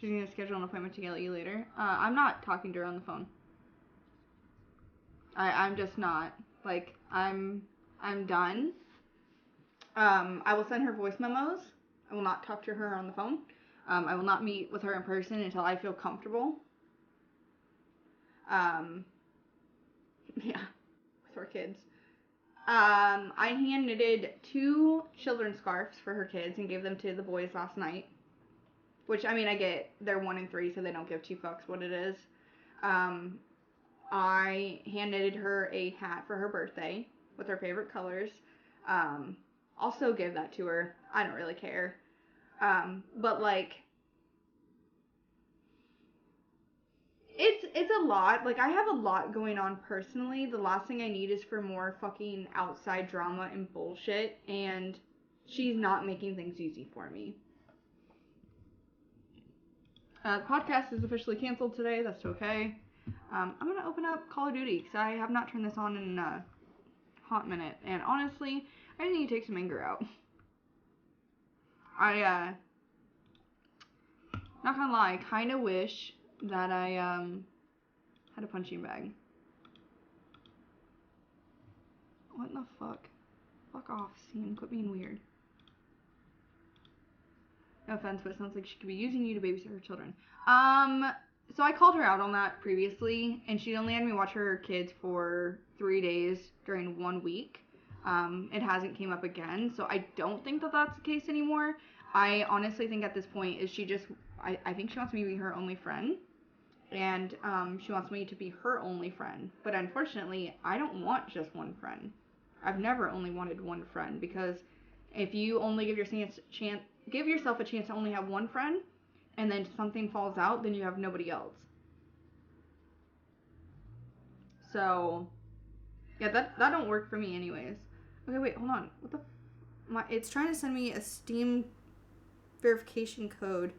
She's gonna schedule an appointment to yell at you later. I'm not talking to her on the phone. I'm just not. Like, I'm done. I will send her voice memos. I will not talk to her on the phone. I will not meet with her in person until I feel comfortable. Yeah, with her kids. I hand knitted 2 children's scarves for her kids and gave them to the boys last night. Which, I mean, I get they're 1 and 3, so they don't give 2 fucks what it is. I hand knitted her a hat for her birthday with her favorite colors. Also give that to her. I don't really care. But like, it's a lot. Like, I have a lot going on personally. The last thing I need is for more fucking outside drama and bullshit, and she's not making things easy for me. The podcast is officially canceled today. That's okay. I'm gonna open up Call of Duty because I have not turned this on in a hot minute, and honestly, I need to take some anger out. Not gonna lie, I kind of wish that I had a punching bag. What in the fuck? Fuck off, scene. Quit being weird. No offense, but it sounds like she could be using you to babysit her children. So I called her out on that previously, and she only had me watch her kids for 3 days during 1 week. It hasn't came up again, so I don't think that that's the case anymore. I honestly think at this point is she just, I think she wants me to be her only friend, and she wants me to be her only friend. But unfortunately, I don't want just one friend. I've never only wanted one friend, because if you only give yourself a chance to only have one friend, and then something falls out, then you have nobody else. So, yeah, that don't work for me anyways. Okay, wait, hold on. What the it's trying to send me a Steam verification code.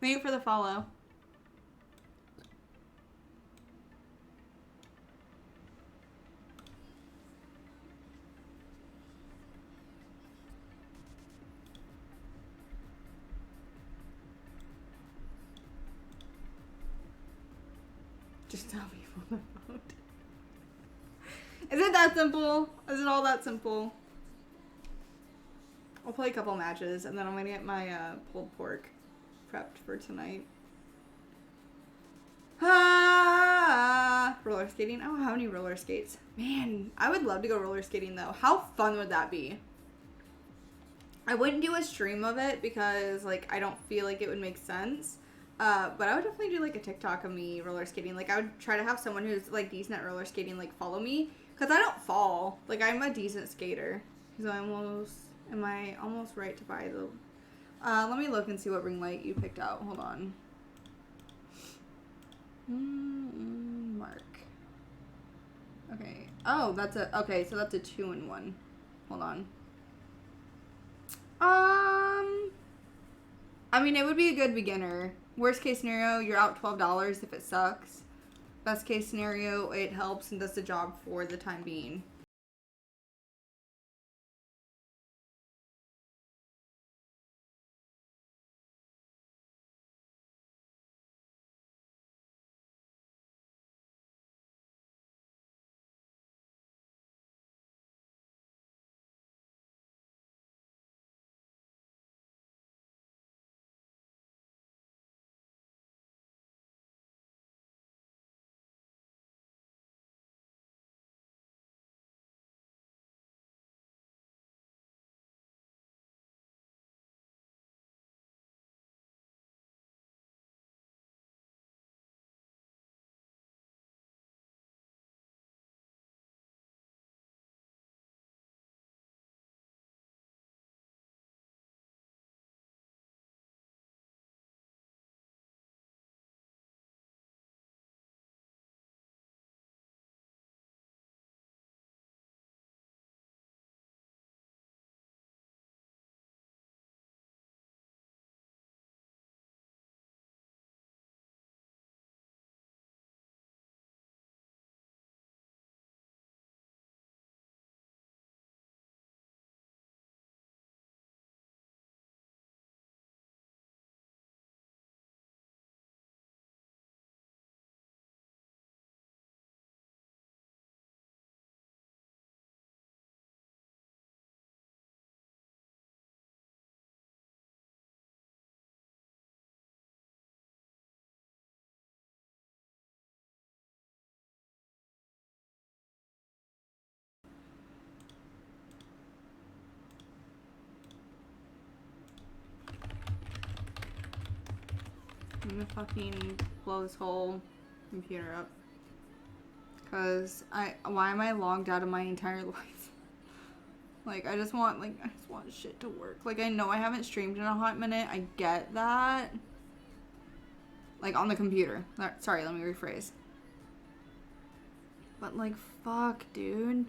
Thank you for the follow. Just tell people to vote. Is it that simple? Is it all that simple? I'll play a couple matches and then I'm gonna get my pulled pork prepped for tonight. Roller skating? I don't have any roller skates. Man, I would love to go roller skating though. How fun would that be? I wouldn't do a stream of it because like I don't feel like it would make sense. But I would definitely do like a TikTok of me roller skating. Like I would try to have someone who's like decent at roller skating like follow me because I don't fall. Like I'm a decent skater. So am I almost right to buy the? Let me look and see what ring light you picked out. Hold on. Mark. Okay. Oh, that's a 2-in-1. Hold on. I mean, it would be a good beginner. Worst case scenario, you're out $12 if it sucks. Best case scenario, it helps and does the job for the time being. I'm gonna fucking blow this whole computer up. Cause why am I logged out of my entire life? Like I just want shit to work. Like I know I haven't streamed in a hot minute. I get that. Like on the computer. Sorry, let me rephrase. But like fuck, dude.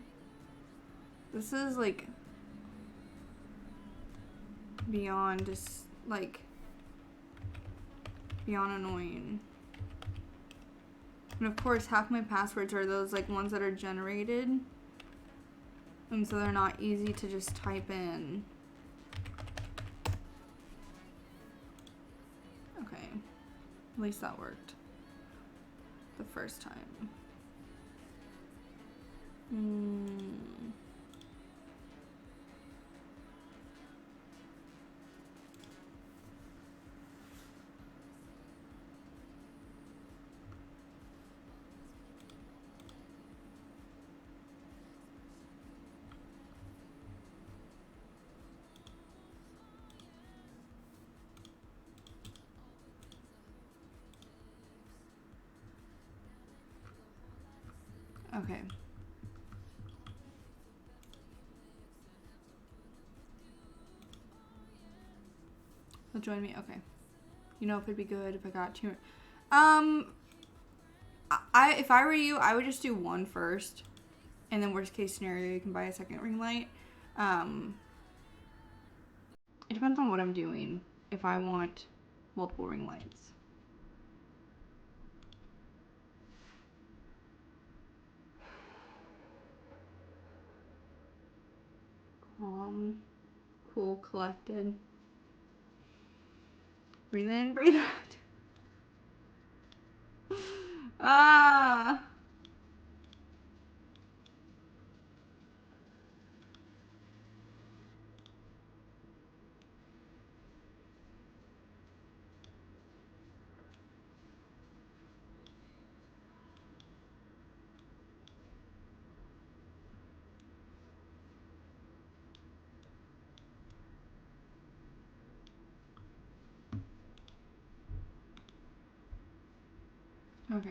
This is like beyond just like beyond annoying. And of course, half my passwords are those like ones that are generated. And so they're not easy to just type in. Okay. At least that worked. The first time. Okay. He'll join me. Okay. You know if it'd be good if I got two. If I were you, I would just do one first, and then worst case scenario, you can buy a second ring light. It depends on what I'm doing. If I want multiple ring lights. Calm, cool, collected. Breathe in, breathe out. Ah. Okay.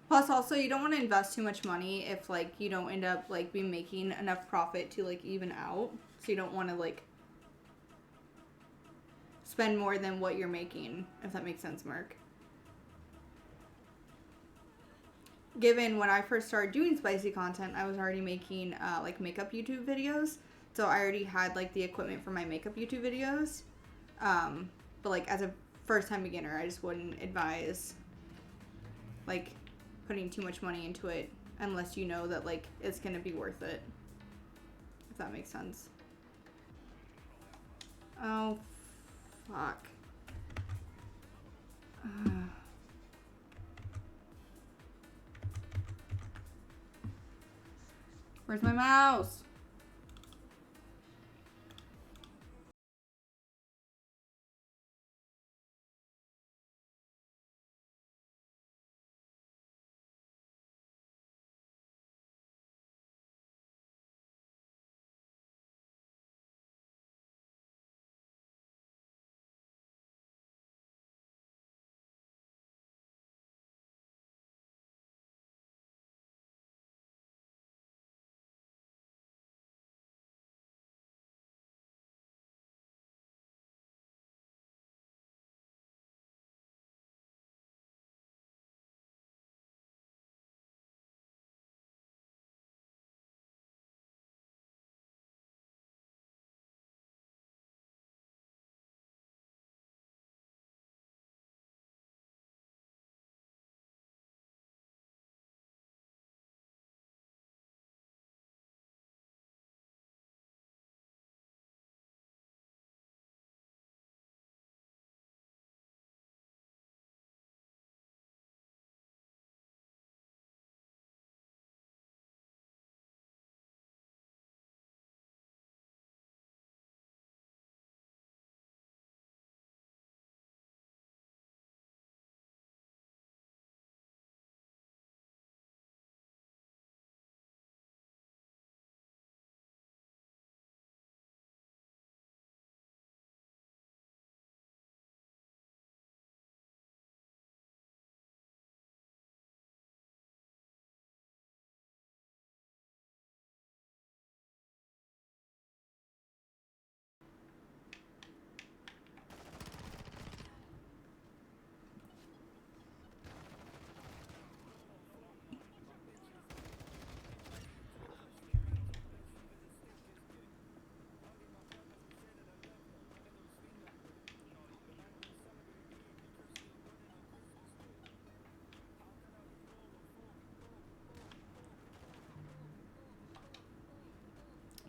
Plus, also, you don't want to invest too much money if, like, you don't end up, like, be making enough profit to, like, even out. So you don't want to, like, spend more than what you're making, if that makes sense, Mark. Given when I first started doing spicy content, I was already making, like, makeup YouTube videos. So I already had, like, the equipment for my makeup YouTube videos. But, like, as a first-time beginner, I just wouldn't advise, like, putting too much money into it unless you know that, like, it's gonna be worth it, if that makes sense. Oh, fuck. Where's my mouse?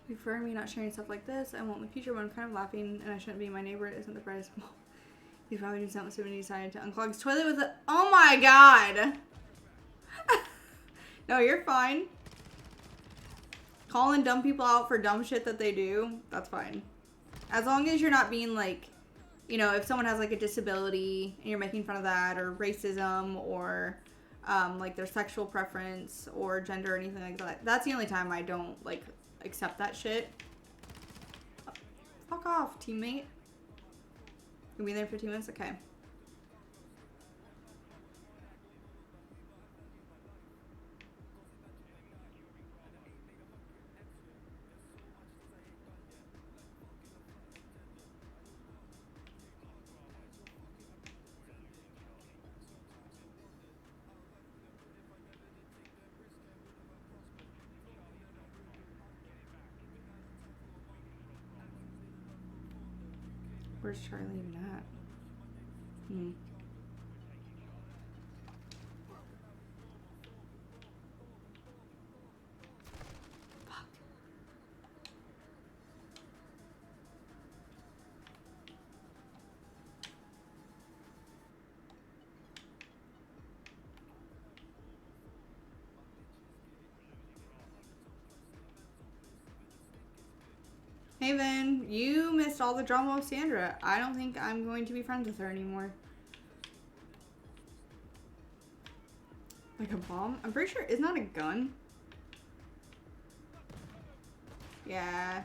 Prefer me not sharing stuff like this. I won't in the future, but I'm kind of laughing and I shouldn't be. My neighbor isn't the brightest. He's probably doing something when he decided to unclog his toilet with a. Oh my god! No, you're fine. Calling dumb people out for dumb shit that they do, that's fine. As long as you're not being like, you know, if someone has like a disability and you're making fun of that, or racism, or like their sexual preference or gender or anything like that, that's the only time I don't like accept that shit. Fuck off, teammate. You'll be there in 15 minutes? Okay. Where's Charlie even at? Fuck. Hey Vin, you missed all the drama with Sandra. I don't think I'm going to be friends with her anymore. Like a bomb? I'm pretty sure, isn't that a gun? Yeah.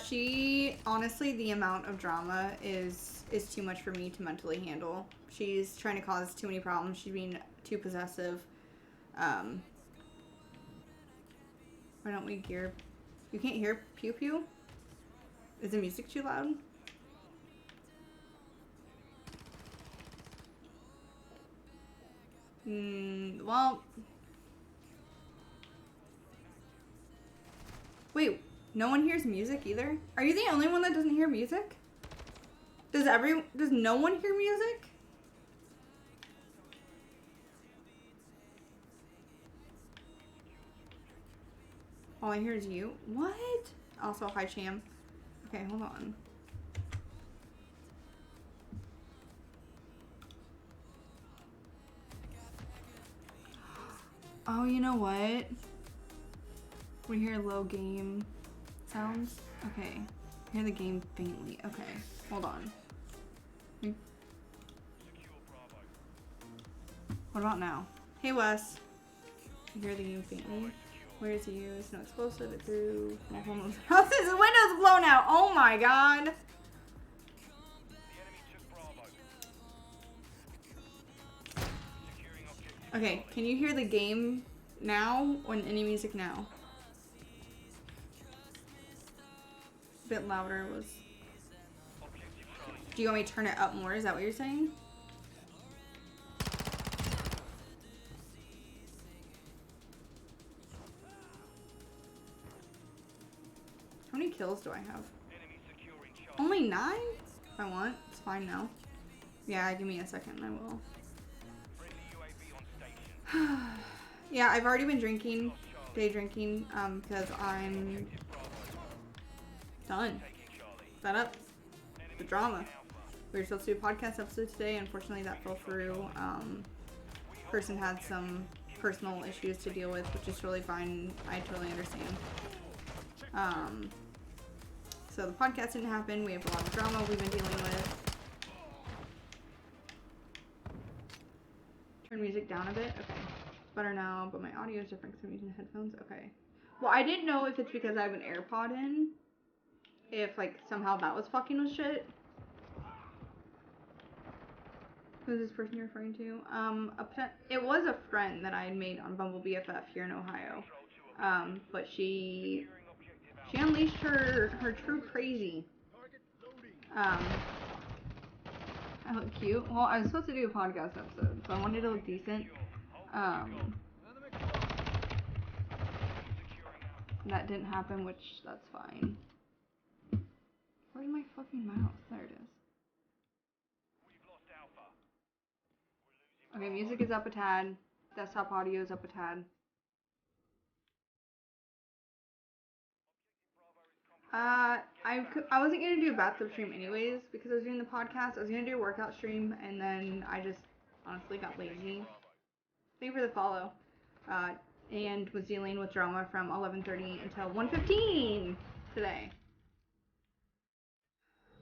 She, honestly, the amount of drama is too much for me to mentally handle. She's trying to cause too many problems. She's being too possessive. Why don't we hear... You can't hear pew pew? Is the music too loud? Well... Wait, no one hears music either? Are you the only one that doesn't hear music? Does no one hear music? All I hear is you. What? Also, hi Cham. Okay, hold on. Oh, you know what? We hear low game sounds. Okay. Hear the game faintly. Okay, hold on. What about now? Hey Wes. You hear the game faintly? Where's he used? No explosive. It threw multiple moves. How's his window's blown out? Oh my god. Okay, can you hear the game now or any music now? A bit louder was. Do you want me to turn it up more? Is that what you're saying? How many kills do I have? Only 9? If I want. It's fine now. Yeah, give me a second. I will. Yeah, I've already been drinking. Day drinking. Because I'm done. Fed up. The drama. We were supposed to do a podcast episode today. Unfortunately, that fell through. Person had some personal issues to deal with, which is totally fine. I totally understand. So the podcast didn't happen. We have a lot of drama we've been dealing with. Turn music down a bit. Okay. It's better now, but my audio is different because I'm using headphones. Okay. Well, I didn't know if it's because I have an AirPod in. If, like, somehow that was fucking with shit. Who's this person you're referring to? It was a friend that I had made on Bumble BFF here in Ohio. But she unleashed her true crazy. I look cute. Well, I was supposed to do a podcast episode, so I wanted to look decent. That didn't happen, which that's fine. Where's my fucking mouse? There it is. Okay, music is up a tad. Desktop audio is up a tad. I wasn't gonna do a bathtub stream anyways because I was doing the podcast. I was gonna do a workout stream and then I just honestly got lazy. Thank you for the follow. And was dealing with drama from 11:30 until 1:15 today.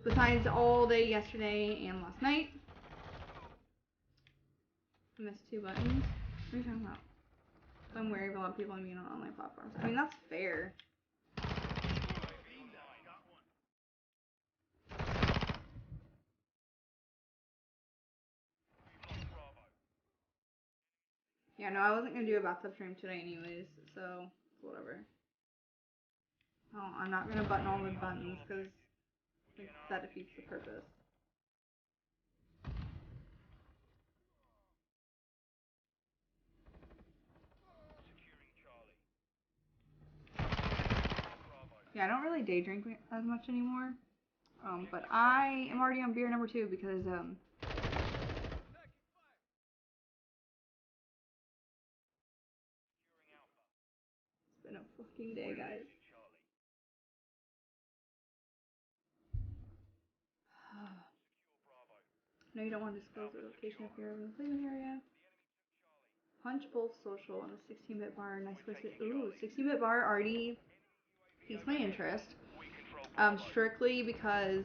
Besides all day yesterday and last night. I missed 2 buttons. What are you talking about? I'm wary of a lot of people on being on online platforms. I mean, that's fair. Yeah, no, I wasn't gonna do a bathtub stream today anyways, so whatever. Oh, I'm not gonna button all the buttons because that defeats the purpose. Yeah, I don't really day drink as much anymore. But I am already on beer number 2 because it's been a fucking day, guys. No, you don't want to disclose the location of your employment area. Punch Bowl Social on the 16-bit bar. Nice place to. Ooh, 16-bit bar already piques my interest. Strictly because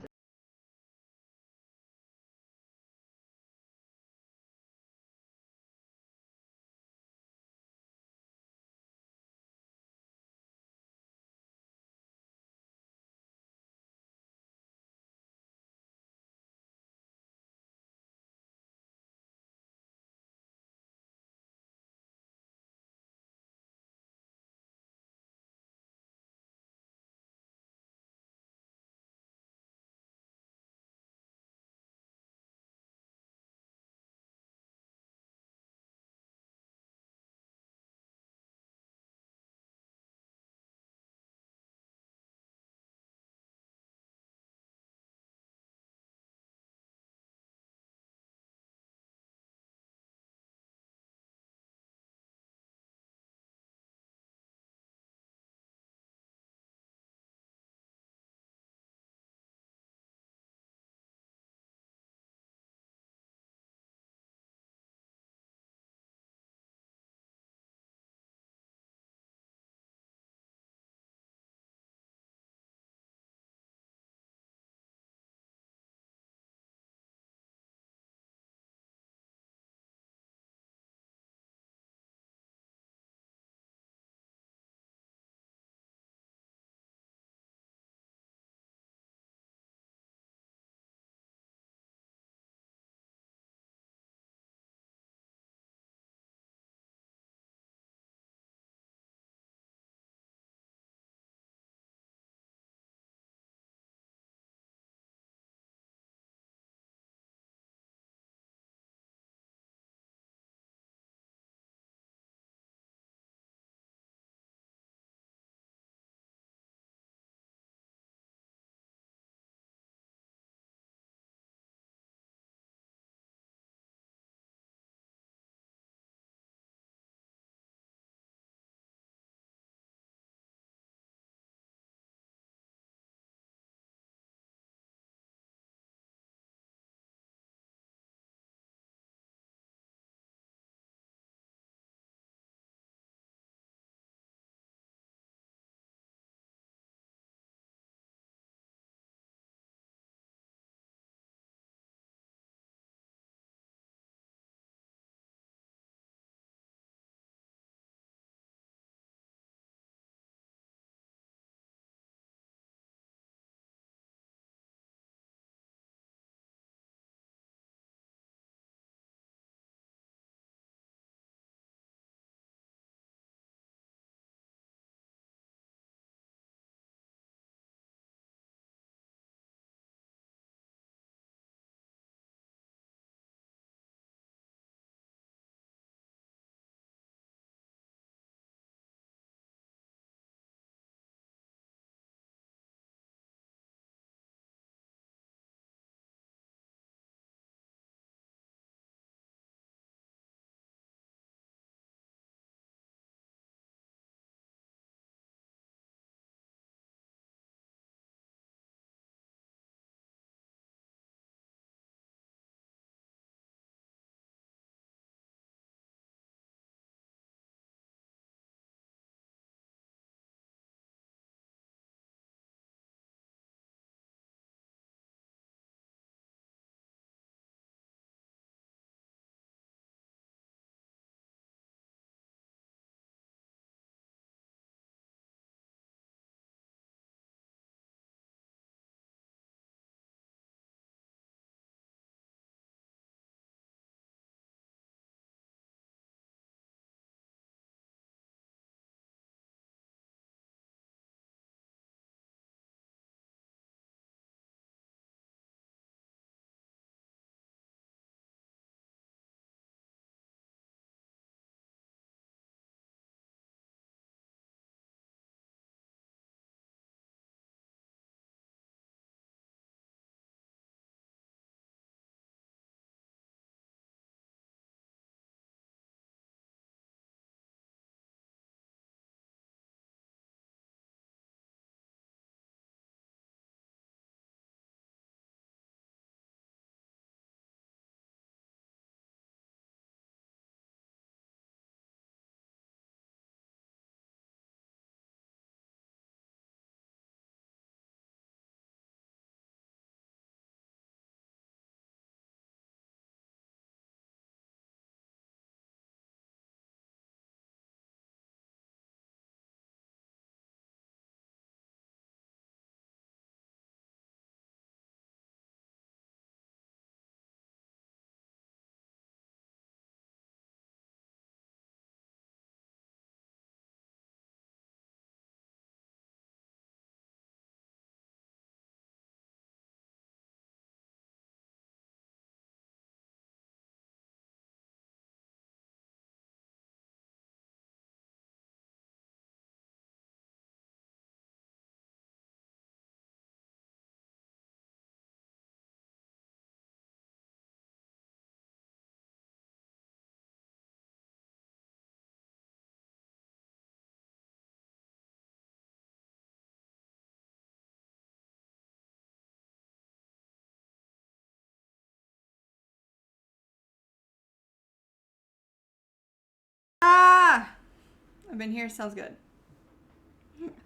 I've been here. Sounds good.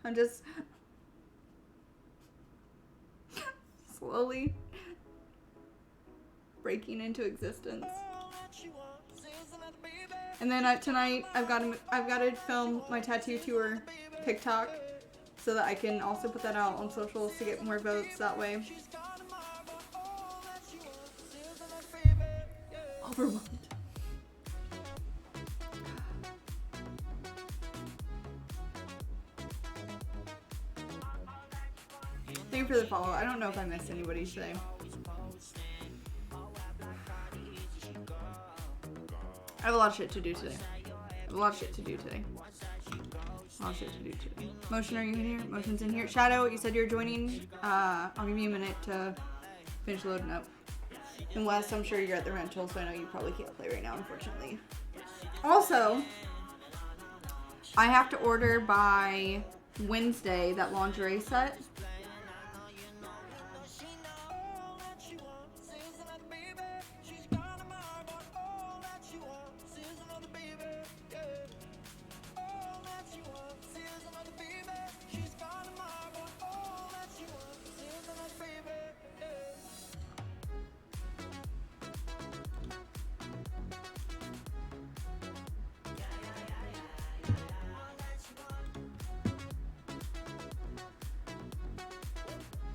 I'm just slowly breaking into existence. And then tonight I've got to film my tattoo tour TikTok so that I can also put that out on socials to get more votes that way. Overwhelmed. Thank you for the follow. I don't know if I missed anybody today. I have a lot of shit to do today. Motion, are you in here? Motion's in here. Shadow, you said you're joining. I'll give you a minute to finish loading up. And Wes, I'm sure you're at the rental, so I know you probably can't play right now, unfortunately. Also, I have to order by Wednesday that lingerie set.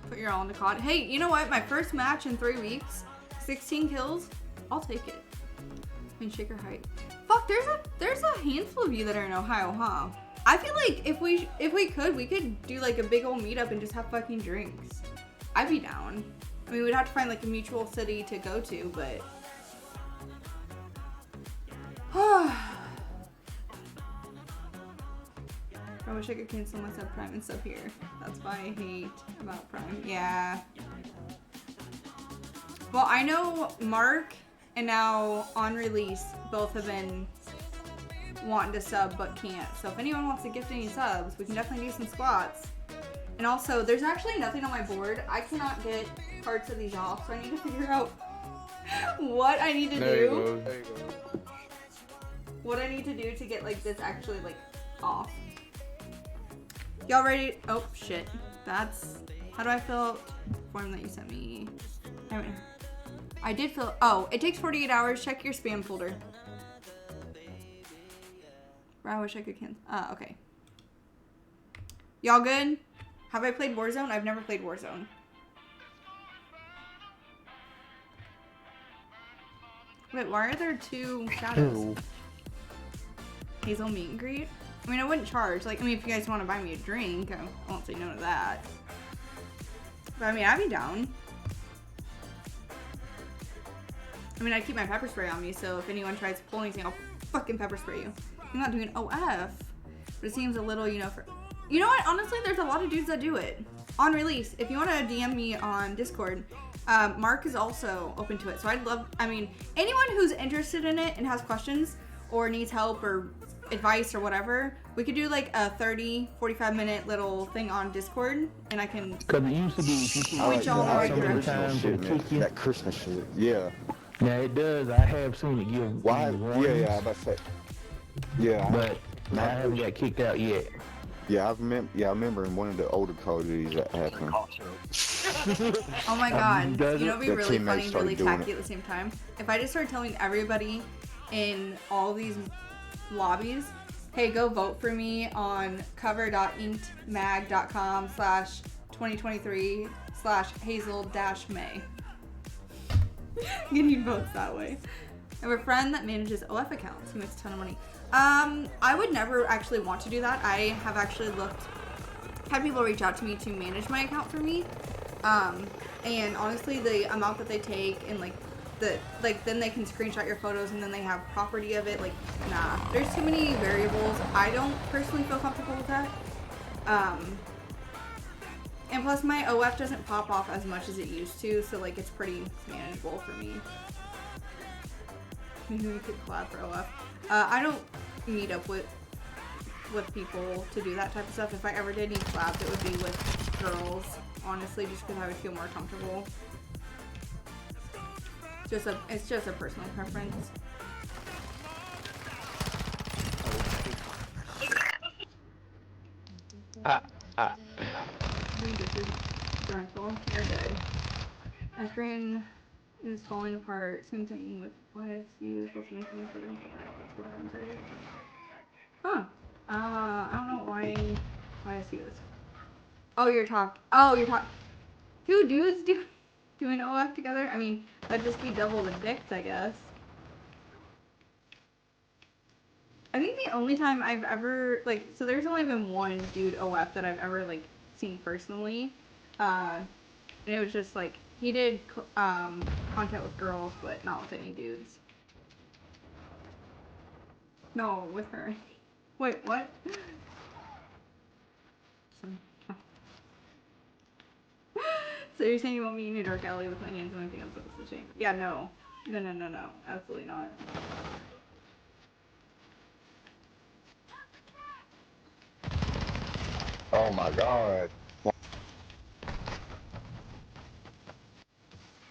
Put your all in the COD. Hey, you know what? My first match in 3 weeks, 16 kills. I'll take it. I mean, shaker height. Fuck, there's a handful of you that are in Ohio, huh? I feel like if we could do like a big old meetup and just have fucking drinks. I'd be down. I mean, we'd have to find like a mutual city to go to, but. I wish I could cancel my subprime and sub here. That's why I hate about Prime. Yeah. Well, I know Mark and now On Release both have been wanting to sub but can't. So if anyone wants to gift any subs, we can definitely do some squats. And also, there's actually nothing on my board. I cannot get parts of these off, so I need to figure out what I need to do. There you go. What I need to do to get like this actually like off. Y'all ready? Oh shit. That's how do I fill out the form that you sent me? I did fill. Oh, it takes 48 hours. Check your spam folder. I wish I could cancel. Okay. Y'all good? Have I played Warzone? I've never played Warzone. Wait, why are there two shadows? Hazel meet and greet? I mean, I wouldn't charge. Like, I mean, if you guys want to buy me a drink, I won't say no to that. But I mean, I'd be down. I mean, I keep my pepper spray on me, so if anyone tries to pull anything, I'll fucking pepper spray you. I'm not doing OF, but it seems a little, you know, for... You know what? Honestly, there's a lot of dudes that do it. On Release, if you want to DM me on Discord, Mark is also open to it. So I'd love, I mean, anyone who's interested in it and has questions or needs help or advice or whatever, we could do like a 45 minute little thing on Discord, and I can Cause it used to be point y'all in the right direction. That Christmas shit, yeah. Yeah, it does. I have seen it give. Why? Yeah, I'm about to say. Yeah. But I haven't got kicked out yet. Yeah, I remember in one of the older Call of Duties that happened. Oh my god. You know, it'd be The really teammates funny and started really doing tacky it. at the same time. If I just started telling everybody in all these lobbies, hey, go vote for me on cover.inkedmag.com/2023/Hazel-May. Getting votes that way. I have a friend that manages OF accounts. He makes a ton of money. I would never actually want to do that. I have actually had people reach out to me to manage my account for me. And honestly, the amount that they take and then they can screenshot your photos and then they have property of it. Like, nah, there's too many variables. I don't personally feel comfortable with that. And plus my OF doesn't pop off as much as it used to, so like it's pretty manageable for me. We could collab for OF. I don't meet up with people to do that type of stuff. If I ever did need collabs, it would be with girls, honestly, just because I would feel more comfortable. It's just a personal preference. Doing dishes, rental, you're good. My screen is falling apart. Same thing with YSU. Supposed to make me for them. That's what I'm saying. Huh. I don't know why I see this. Oh, you're talking. Two dudes doing OF together? I mean, that'd just be double the dicks, I guess. I think the only time I've ever, like, so there's only been one dude OF that I've ever, like, seen personally. And it was just, like, he did, contact with girls, but not with any dudes. No, with her. Wait, what? So you're saying you want me in a dark alley with my hands and my pants up the chain? Yeah, no. No. Absolutely not. Oh my God.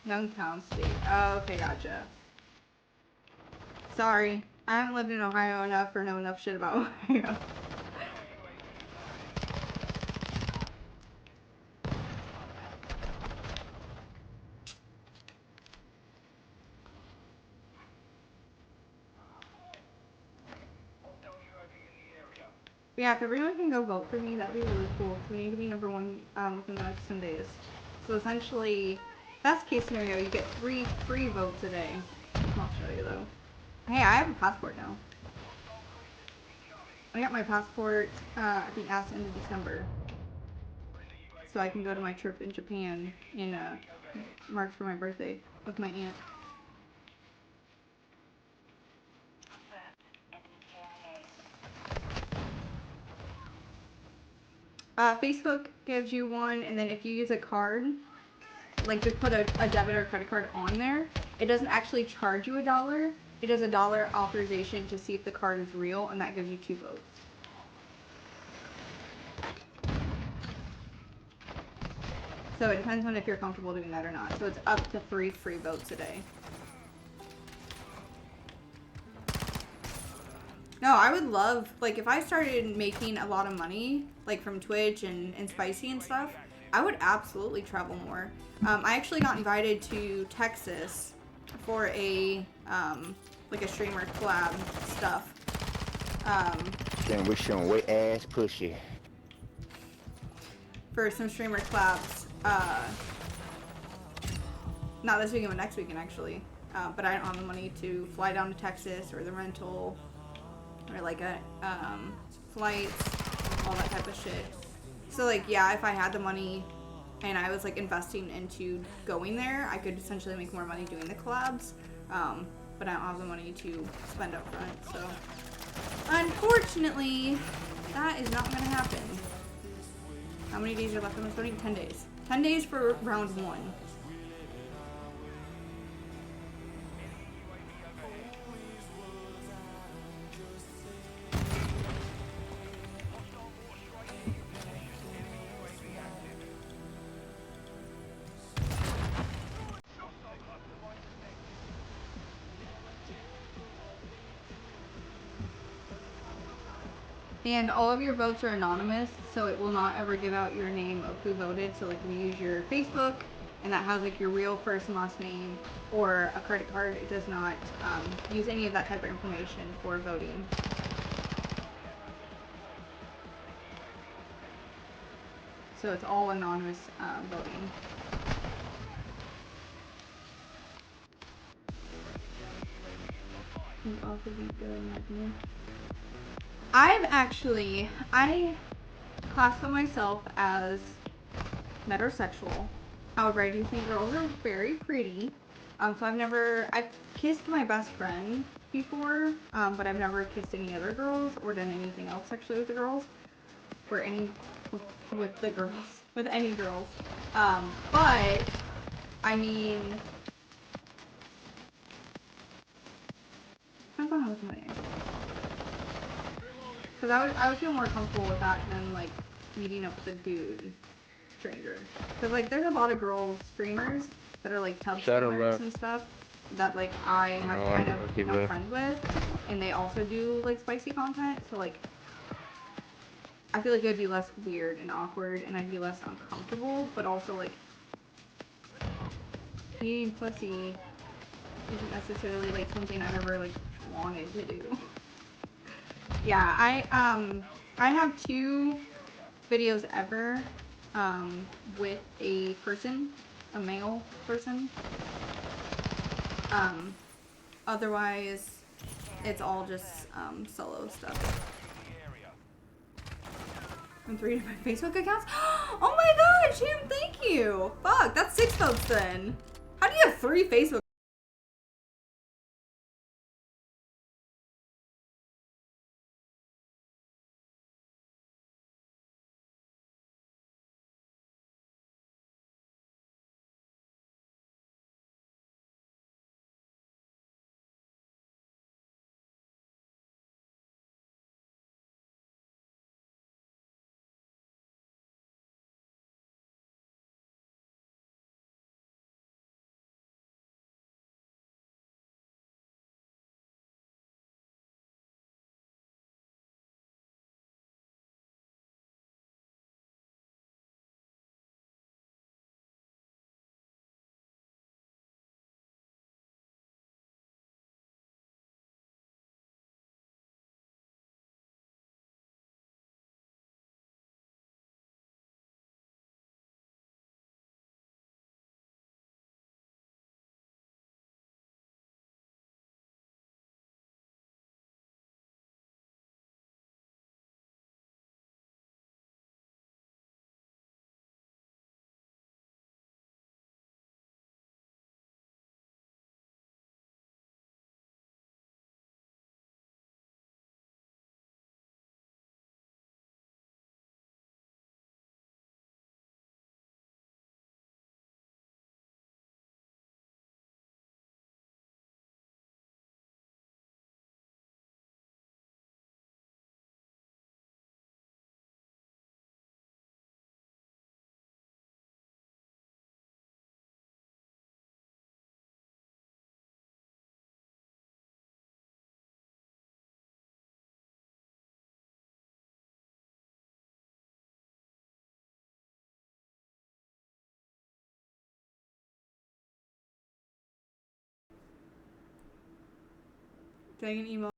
Youngstown State. Oh, okay, gotcha. Sorry. I haven't lived in Ohio enough or know enough shit about Ohio. Yeah, if everyone can go vote for me, that'd be really cool. We need to be number one within the next 10 days. So essentially, best case scenario, you get 3 free votes a day. I'll show you though. Hey, I have a passport now. I got my passport at the end of December. So I can go to my trip in Japan in March for my birthday with my aunt. Facebook gives you one, and then if you use a card, like just put a debit or credit card on there, it doesn't actually charge you $1. It does $1 authorization to see if the card is real, and that gives you 2 votes. So it depends on if you're comfortable doing that or not. So it's up to 3 free votes a day. No, I would love, like, if I started making a lot of money, like from Twitch and Spicy and stuff, I would absolutely travel more. I actually got invited to Texas for like a streamer collab stuff. Then we showing wet ass pushy. For some streamer collabs. Not this weekend, but next weekend, actually. But I don't have the money to fly down to Texas or the rental or like a flights, all that type of shit. So like, yeah, if I had the money and I was like investing into going there, I could essentially make more money doing the collabs. But I don't have the money to spend up front, so unfortunately that is not gonna happen. How many days are left on this voting? 10 days. 10 days for round 1. And all of your votes are anonymous, so it will not ever give out your name of who voted. So like if you use your Facebook and that has like your real first and last name or a credit card, it does not use any of that type of information for voting. So it's all anonymous voting. Would also be good in my opinion. I classify myself as metrosexual. However, I do think girls are very pretty. So I've kissed my best friend before, but I've never kissed any other girls or done anything else sexually with the girls, or with the girls, with any girls. But I mean, depends on how much money I get. Because I would feel more comfortable with that than like meeting up with a dude stranger. Because like there's a lot of girl streamers that are like tub streamers and stuff that like I have kind of become friends with, and they also do like spicy content. So like I feel like it would be less weird and awkward, and I'd be less uncomfortable. But also, like, eating pussy isn't necessarily like something I've ever like wanted to do. Yeah, I have 2 videos ever with a person, a male person. Um, Otherwise, it's all just solo stuff. And 3 different Facebook accounts. Oh my god, Jim, thank you. Fuck, that's 6 votes then. How do you have 3 Facebook? Did I get an email?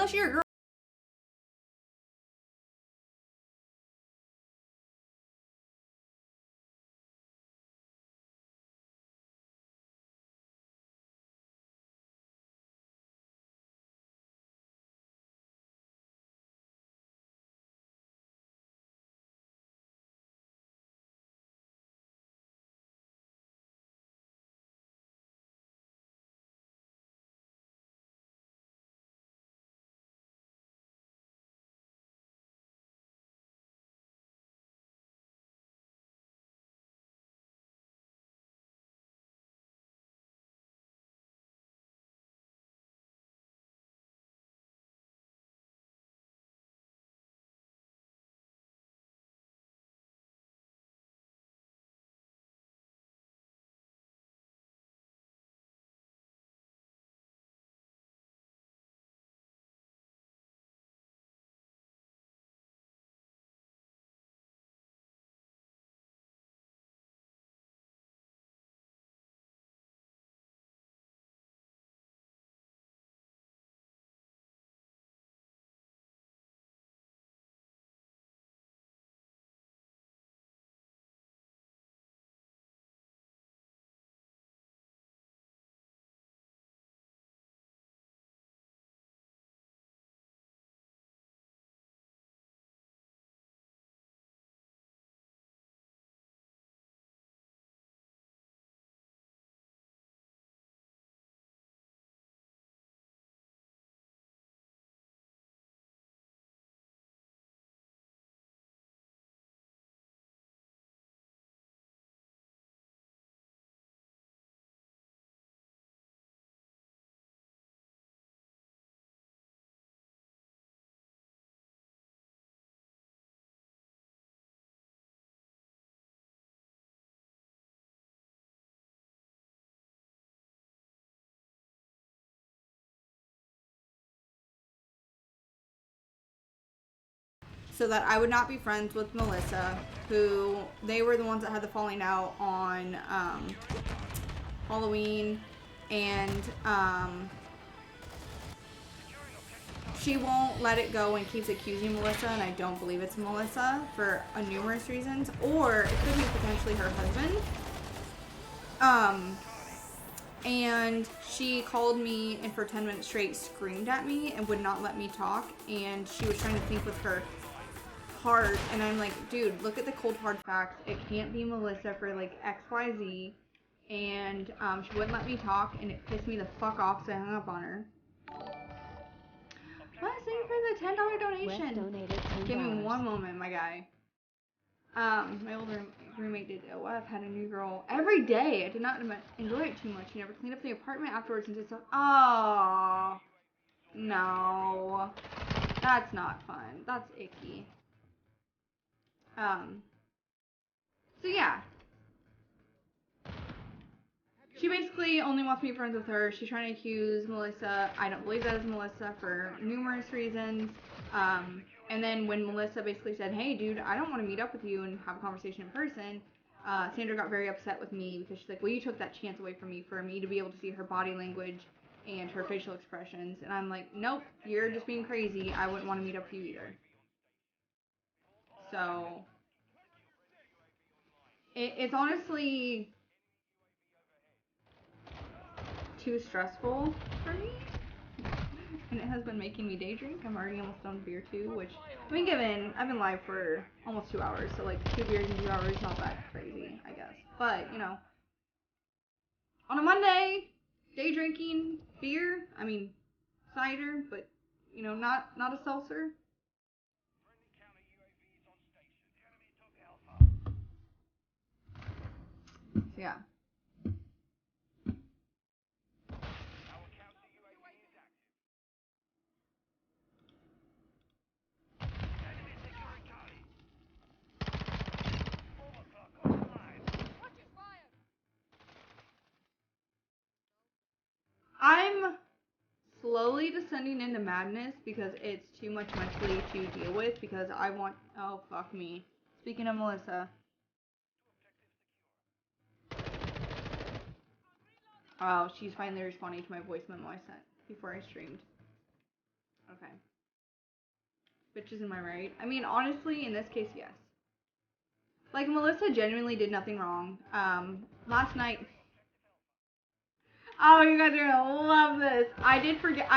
Unless you're a girl. So that I would not be friends with Melissa, who they were the ones that had the falling out on Halloween, and she won't let it go and keeps accusing Melissa, and I don't believe it's Melissa for numerous reasons, or it could be potentially her husband. And she called me and for 10 minutes straight screamed at me and would not let me talk, and she was trying to think with her heart, and I'm like, dude, look at the cold hard facts. It can't be Melissa for like XYZ. And she wouldn't let me talk, and it pissed me the fuck off, so I hung up on her. Let's thank you for the $10 donation. Donated $10. Give me one moment, my guy. My old roommate did OF, had a new girl every day. I did not enjoy it too much. He never cleaned up the apartment afterwards and did so. Oh, no. That's not fun. That's icky. So yeah. She basically only wants me friends with her. She's trying to accuse Melissa. I don't believe that is Melissa for numerous reasons. And then when Melissa basically said, hey, dude, I don't want to meet up with you and have a conversation in person, Sandra got very upset with me because she's like, well, you took that chance away from me for me to be able to see her body language and her facial expressions. And I'm like, nope, you're just being crazy. I wouldn't want to meet up with you either. So it's honestly too stressful for me, and it has been making me day drink. I'm already almost done with beer too, which, I mean, given I've been live for almost 2 hours, so like 2 beers in 2 hours, not that crazy, I guess. But, you know, on a Monday, day drinking beer, I mean, cider, but, you know, not a seltzer. So yeah. I'm slowly descending into madness because it's too much mentally to deal with, because I want, oh fuck me. Speaking of Melissa. Oh, she's finally responding to my voice memo I sent before I streamed. Okay. Bitches, am I right? I mean, honestly, in this case, yes. Like, Melissa genuinely did nothing wrong. Last night. Oh, you guys are gonna love this. I did forget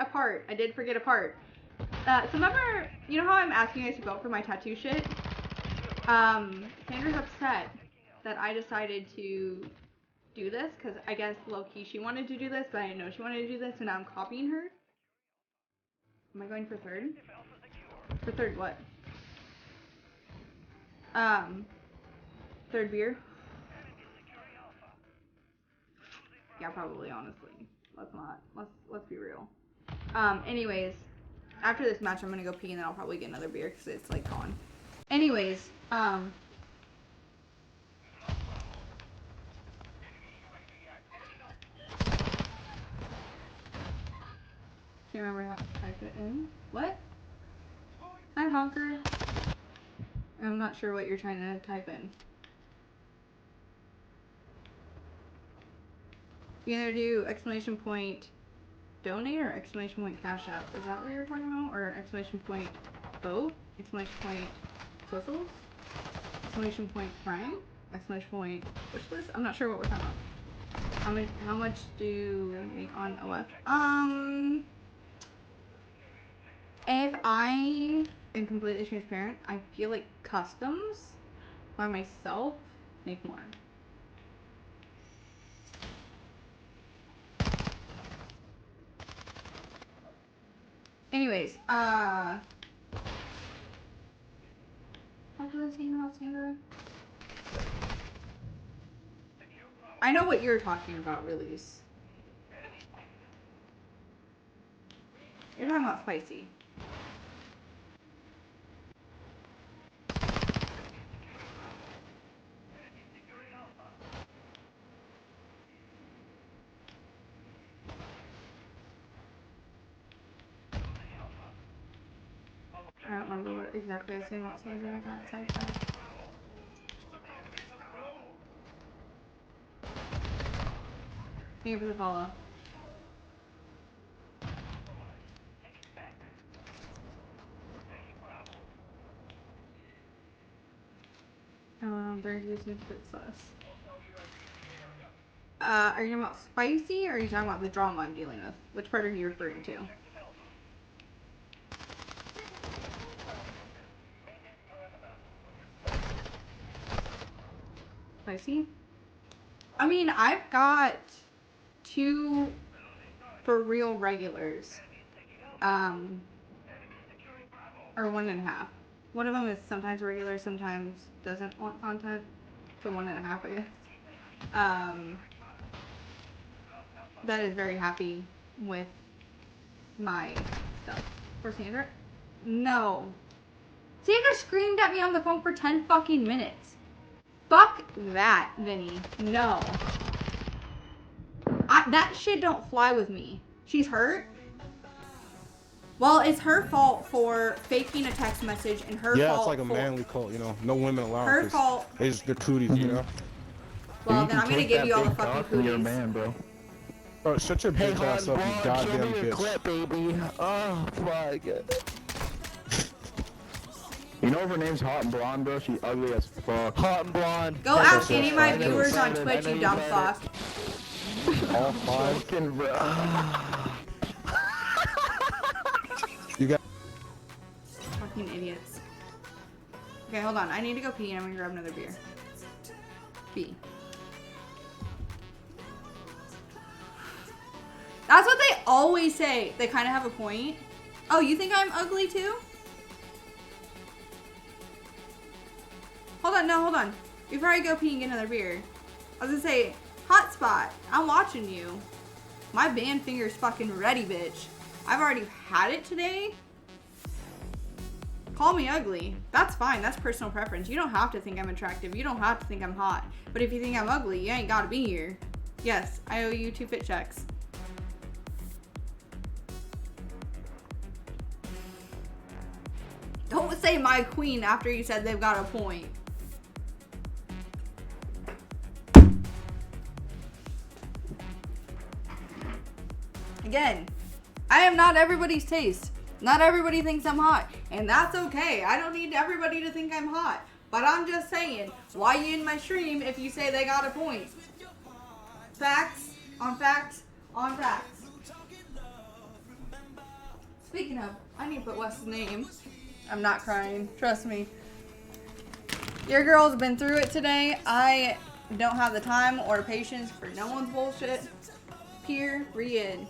a part. So remember, you know how I'm asking you guys to vote for my tattoo shit? Sandra's upset that I decided to do this, because I guess low-key she wanted to do this, but I didn't know she wanted to do this, so now I'm copying her. Am I going for third? For third what? Third beer? Yeah, probably, honestly. Let's be real. Anyways, after this match I'm gonna go pee and then I'll probably get another beer because it's like gone. Anyways, can't remember how to type it in. What? Hi, Honker. I'm not sure what you're trying to type in. You either do exclamation point donate or exclamation point cash out. Is that what you're talking about? Or exclamation point vote? Exclamation point socials? Exclamation point prime? Exclamation point wishlist? I'm not sure what we're talking about. How much do you make on OF? If I am completely transparent, I feel like customs by myself make more. Anyways, what was I saying about Sandra? I know what you're talking about, Release. You're talking about spicy. I don't remember what exactly I was saying about Sandra. I got sidetracked. Thank you for the follow. They're using foot sauce. Are you talking about spicy or are you talking about the drama I'm dealing with? Which part are you referring to? Spicy? I mean, I've got 2 for real regulars. Or 1.5. One of them is sometimes regular, sometimes doesn't want content. So 1.5, I guess. That is very happy with my stuff. For Sandra? No. Sandra screamed at me on the phone for 10 fucking minutes. Fuck that, Vinny. No. That shit don't fly with me. She's hurt? Well, it's her fault for faking a text message and her fault. Yeah, it's like a manly cult, you know. No women allowed. Her fault. They're cooties, you know. Well, then I'm gonna give you all the fucking cooties. You're a man, bro. Bro, shut your bitch ass up, you goddamn bitch. Clip, baby. Oh, my God. You know if her name's Hot and Blonde, bro? She's ugly as fuck. Hot and Blonde. Go ask any of my viewers on Twitch, you dumb fuck. All 5. Fucking, bro. You got. Fucking idiots. Okay, hold on. I need to go pee and I'm gonna grab another beer. Pee. That's what they always say. They kind of have a point. Oh, you think I'm ugly too? Hold on, no, hold on. Before I go pee and get another beer, I was gonna say, hotspot, I'm watching you. My band finger's fucking ready, bitch. I've already had it today. Call me ugly. That's fine. That's personal preference. You don't have to think I'm attractive. You don't have to think I'm hot. But if you think I'm ugly, you ain't gotta be here. Yes, I owe you 2 fit checks. Don't say my queen after you said they've got a point. Again, I am not everybody's taste. Not everybody thinks I'm hot. And that's okay. I don't need everybody to think I'm hot. But I'm just saying, why you in my stream if you say they got a point? Facts on facts on facts. Speaking of, I need to put Wes's name. I'm not crying. Trust me. Your girl's been through it today. I don't have the time or patience for no one's bullshit. Period.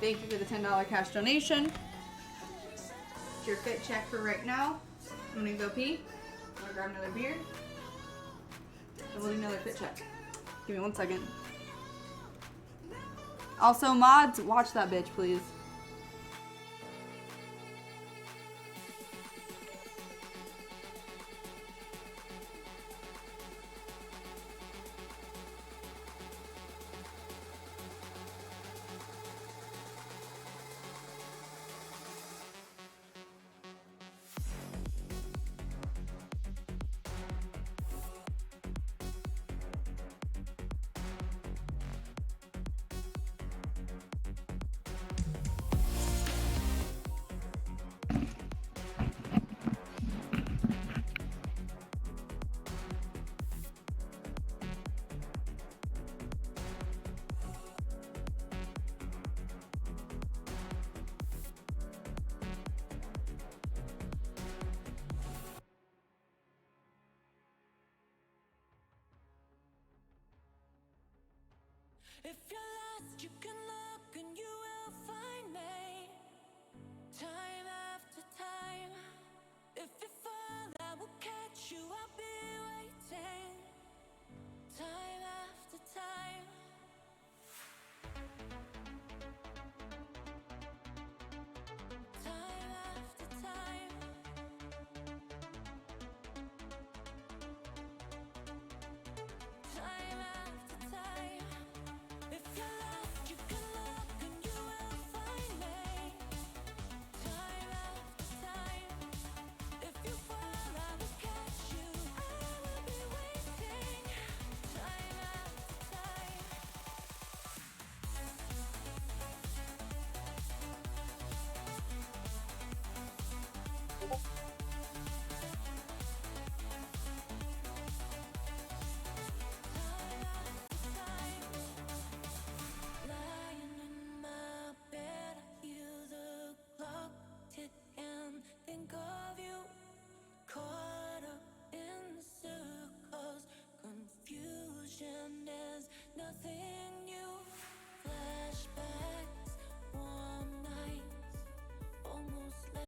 Thank you for the $10 cash donation. It's your fit check for right now. I'm gonna go pee. I'm gonna grab another beer. And we'll do another fit check. Give me 1 second. Also, mods, watch that bitch, please. If you're lost, you can look and you will find me. Time after time. If you fall, I will catch you. I'll be waiting. Time after time. Time after time. Time after time. If you're lost, you can look and you will find me. Time after time. If you fall, I will catch you. I will be waiting. Time after time. Lying in my bed, I hear the clock tick and think of you. Caught up in circles, confusion is nothing new. Flashbacks, warm nights, almost like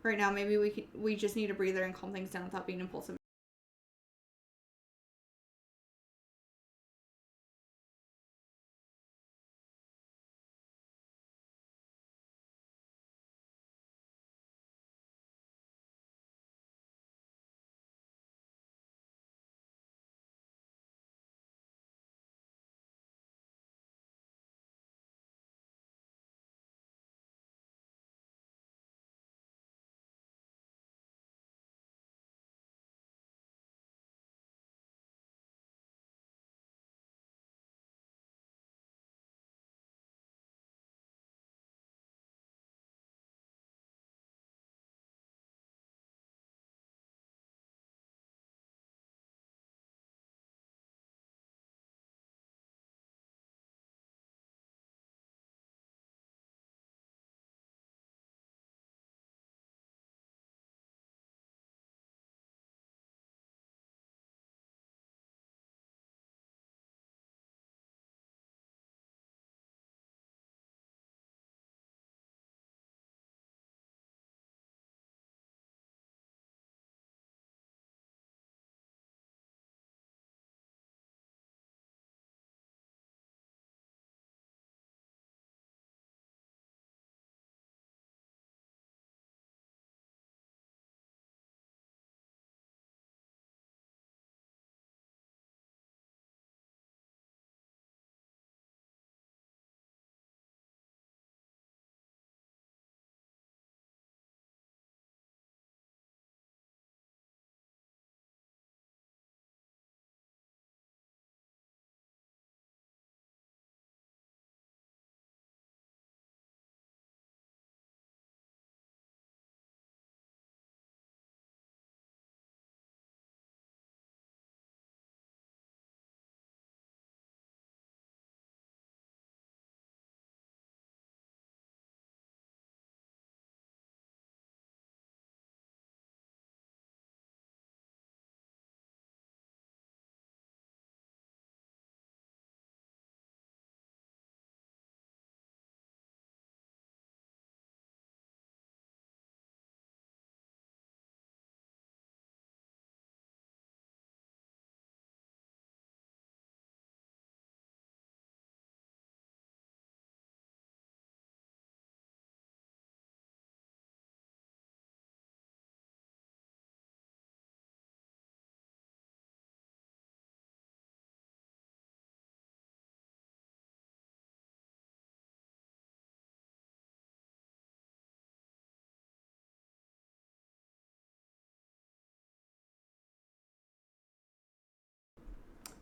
right now. Maybe we just need a breather and calm things down without being impulsive.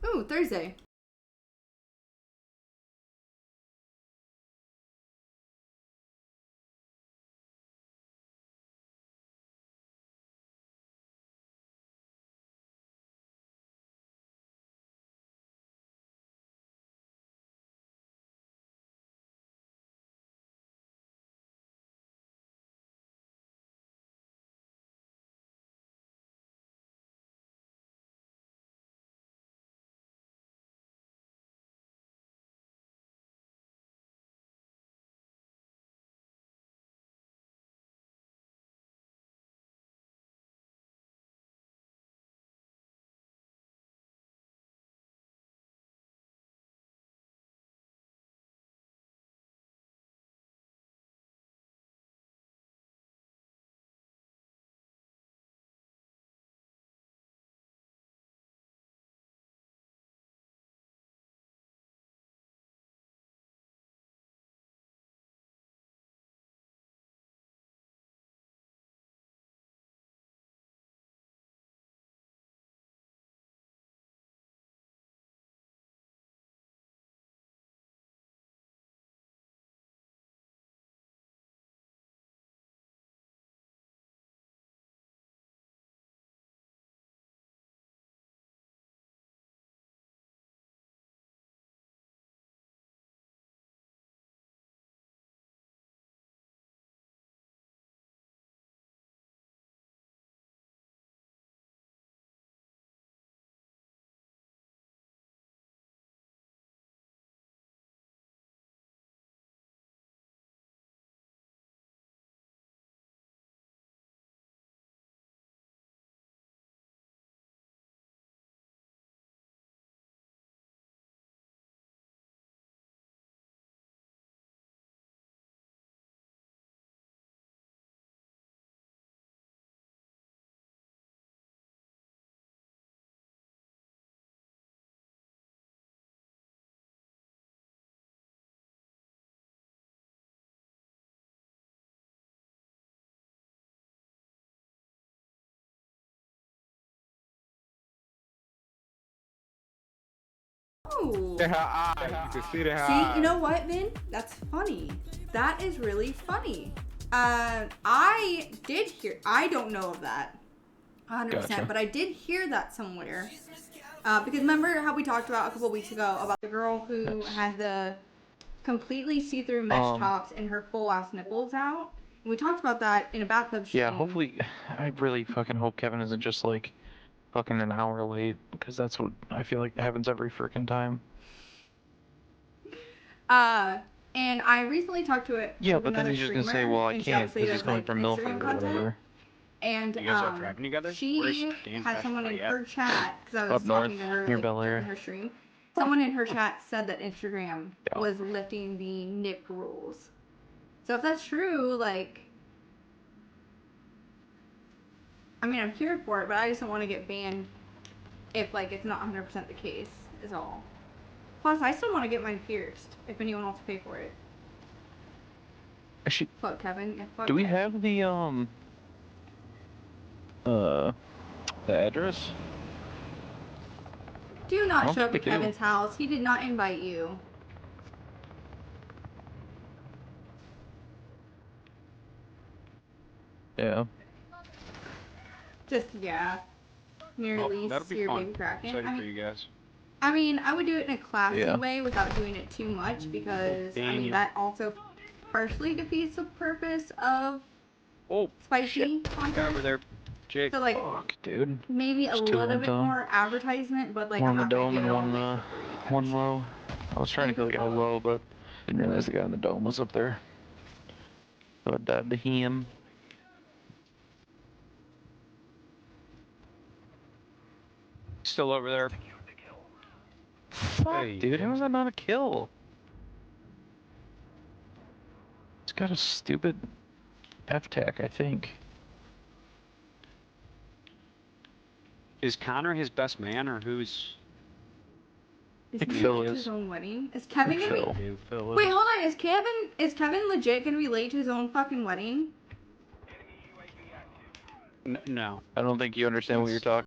Ooh, Thursday. Ooh. You can see the See, high. you know what, Vin? That's funny. That is really funny. I did hear. I don't know of that, 100%, Gotcha. but I did hear that somewhere. Because remember how we talked about a couple weeks ago about the girl who had the completely see-through mesh tops and her full-ass nipples out? We talked about that in a bathtub stream. Yeah, hopefully, I really fucking hope Kevin isn't just like fucking an hour late, because that's what I feel like happens every freaking time. And I recently talked to it. Yeah, with but then another he's just gonna say, streamer, well, I and she can't, obviously because he's does, coming like, from Instagram Milford or content. whatever. And You guys all trapping together? Where's she Dan's had best someone in buddy at? her chat, because I was Up north, talking to her near like, Bel Air. in her stream. Someone in her chat said that Instagram Yeah. was lifting the nip rules. So if that's true, like, I mean, I'm here for it, but I just don't want to get banned if, like, it's not 100% the case, is all. Plus, I still want to get mine pierced, if anyone wants to pay for it. Actually, Fuck Kevin. Yeah, fuck do we Kevin. have the address? Do I not don't show up think at we do. Kevin's house. He did not invite you. Yeah. Just, yeah. Your Well, lease, that'll be your fun. baby Kraken. Excited for you guys. I mean, I would do it in a classy Yeah. way without doing it too much because, I mean, Daniel. that also partially defeats the purpose of Oh, spicy guy over content. there. Jake. So, like, Fuck, dude. maybe a There's two little of bit them. more advertisement, but, like, One I'm in the not gonna dome give and it all one away for free. kind of one shit. low. I was trying to kill the guy low, but didn't realize the guy in the dome was up there. So I died to him. Still over there. Fuck, Hey, dude, how is that not a kill? It's got a stupid F-tac, I think. Is Connor his best man, or who's? Is think he Phil late to is. his own wedding? Is Kevin gonna Phil. be... Yeah, Phil Wait, hold on. Is Kevin legit gonna be late to his own fucking wedding? No. I don't think you understand what you're talking.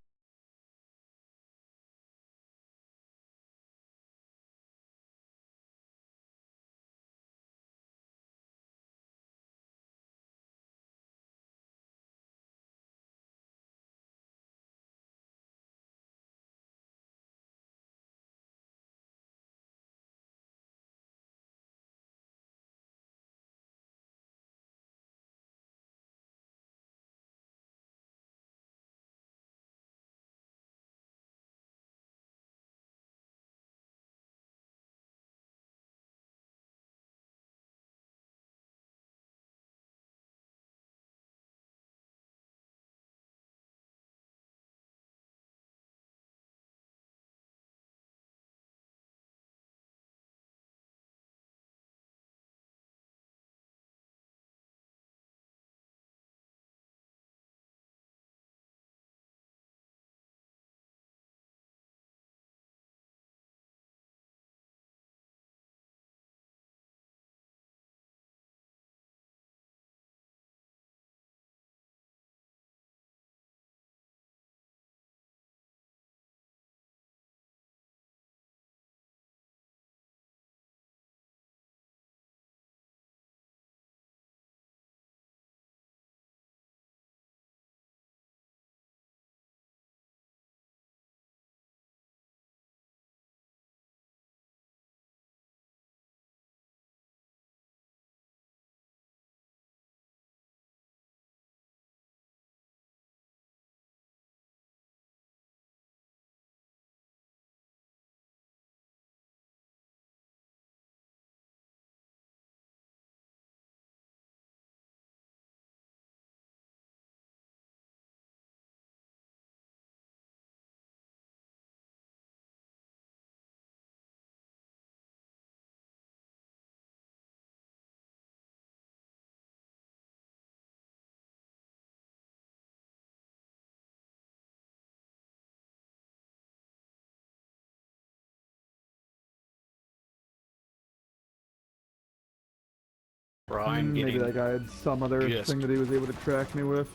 Bro, I'm Maybe getting that guy had some other just thing that he was able to track me with.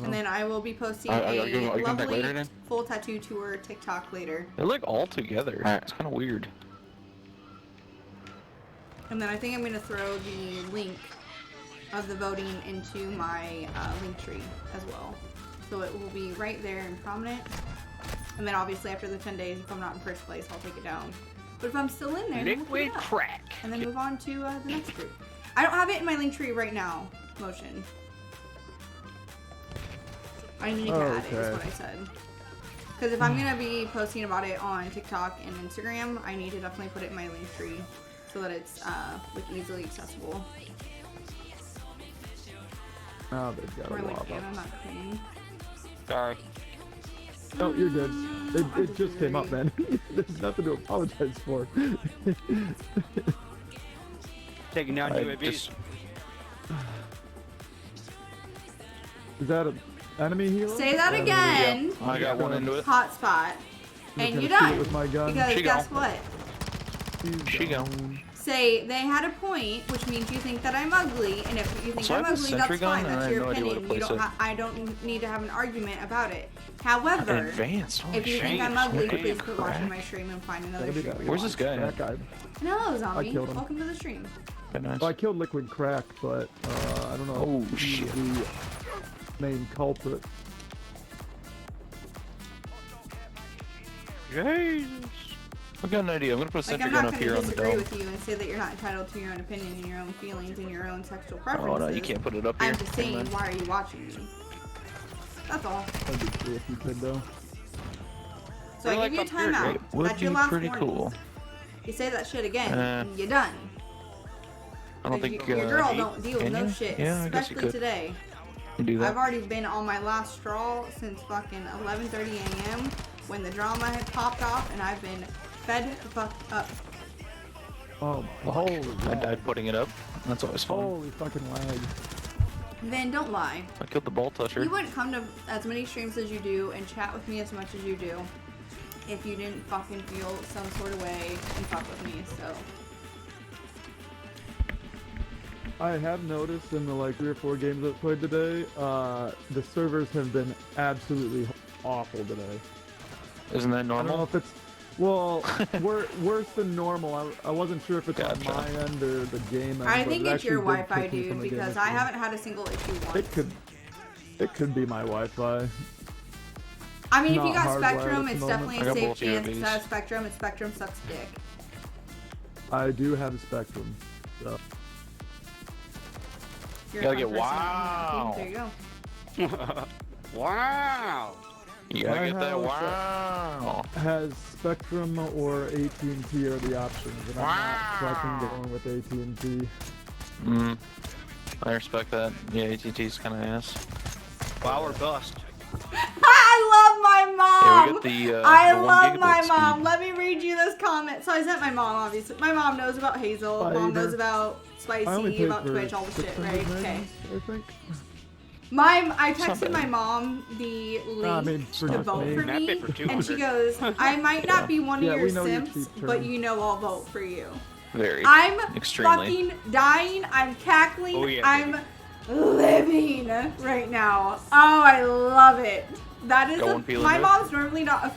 And then I will be posting Are you a coming back lovely later then? full tattoo tour TikTok later. They're like all together. Alright. It's kind of weird. And then I think I'm going to throw the link of the voting into my link tree as well. So it will be right there and prominent. And then obviously after the 10 days, if I'm not in first place, I'll take it down. But if I'm still in there, then we'll Liquid put it up. crack. And then move on to the next group. I don't have it in my link tree right now, Motion. I need to add it, is what I said. Because if I'm going to be posting about it on TikTok and Instagram, I need to definitely put it in my link tree so that it's like easily accessible. Oh, they've got Or a I went lava. in, I'm not cleaning. Sorry. Oh, you're good. It just came up, man. There's nothing to apologize for. Taking down I UAVs. just- Is that an enemy hero? Say that again. I got one into it. Hotspot. And gonna you're shoot done. it with my gun. Because She guess gone. what? She gone. Say they had a point, which means you think that I'm ugly, and if you think So I I'm have a ugly, sentry that's fine. gun, and That's I your have no idea where to opinion. You place don't. it. I don't need to have an argument about it. However, Advanced. Holy if you think shit. I'm ugly, Holy please quit watching crap. my stream and find another That'd be stream. that to Where's this watch. guy? That guy. And hello, zombie. killed him. Welcome to the stream. Okay, nice. Well, I killed Liquid Crack, but I don't know. Oh, if he's shit. the main culprit. Jesus. I got an idea. I'm gonna put a Like, sentry I'm gun not up going here to on the disagree dome. with you and say that you're not entitled to your own opinion and your own feelings and your own sexual preferences. Oh no, you can't put it up here. I'm just saying, why are you watching me? That's all. That'd be cool if you could, though. So I We're give you a like up here, timeout. It would That's your be last pretty warning. cool. You say that shit again, Uh, you're done. I don't Because think your girl he- don't deal with can no you? shit, Yeah, I guess you especially could today. do that. I've already been on my last straw since fucking 11:30 a.m. when the drama had popped off, and I've been fed the fuck up. Oh, holy I lag. died putting it up. That's always fun. Holy fucking lag. Then don't lie. I killed the ball toucher. You wouldn't come to as many streams as you do and chat with me as much as you do if you didn't fucking feel some sort of way and fuck with me, so. I have noticed in the like 3 or 4 games I've played today, the servers have been absolutely awful today. Isn't that I don't know normal? if it's well, worse than normal. I wasn't sure if it's Gotcha. on my end or the game end. I but think it it's your actually did Wi-Fi, kick me from dude, the game because issue. I haven't had a single issue once. It could be my Wi-Fi. I mean, if not you got hardwired Spectrum, at it's the definitely moment. a I got safe both chance. UAVs. It's not a Spectrum, and Spectrum sucks dick. I do have a Spectrum. So. You're Gotta a get fun person. wow. There you go. Wow. You gotta My get that house, wow. Has Spectrum or AT&T are the options, and I'm not fucking going with AT&T. Mm. I respect that. Yeah, ATT's kind of ass. Wow or bust. I love my Yeah, we mom. got the, I the 1 love my gigabit mom. speed. Let me read you this comment. So I sent my mom, obviously. My mom knows about Hazel. Mom knows Fiber. about I only Spicy, paid about for Twitch, all the shit, 600 right? megs, Okay. I think. I It's not texted my bad. mom the link I mean, for to just vote me. for That me, bit for and she 200. goes, "I might not be one of Yeah, your we know your simps, cheap but term. you know I'll vote for you." Very. I'm Extremely. fucking dying. I'm cackling. Oh, yeah, I'm living right now. Oh, I love it. That is Going feeling my good? mom's normally not a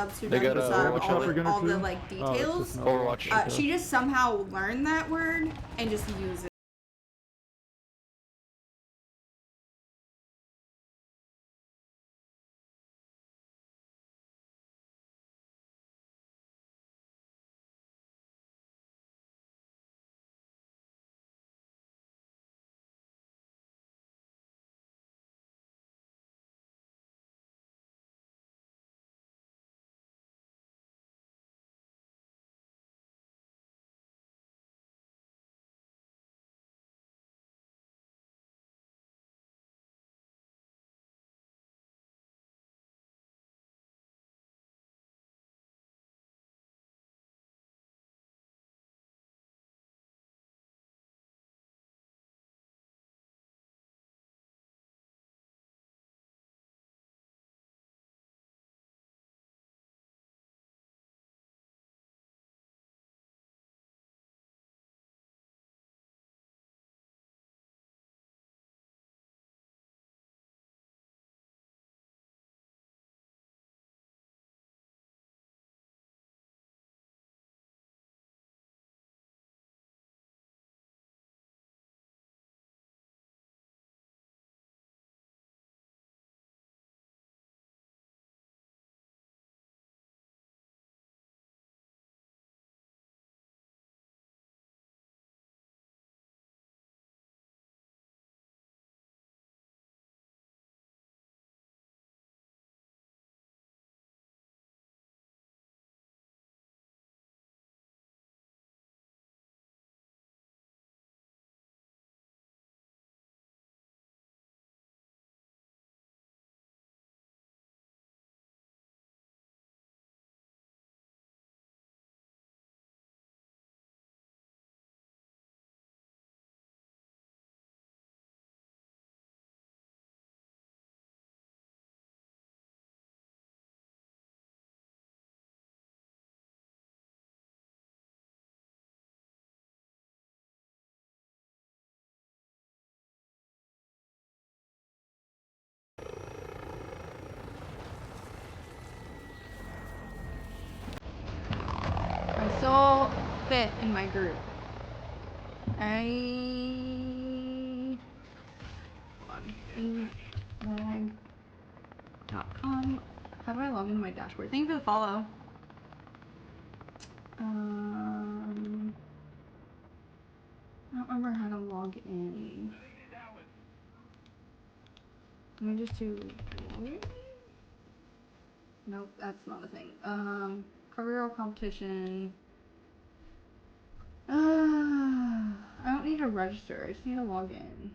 who They got does a Overwatch all, upper gunner all the too? like Oh, it's details. just an Overwatch. Okay. She just somehow learned that word and just used it. I still fit in my group. Mag.com. How do I log into my dashboard? Thank you for the follow. I don't remember how to log in. Let me just do. Nope, that's not a thing. Career competition. I don't need to register. I just need to log in.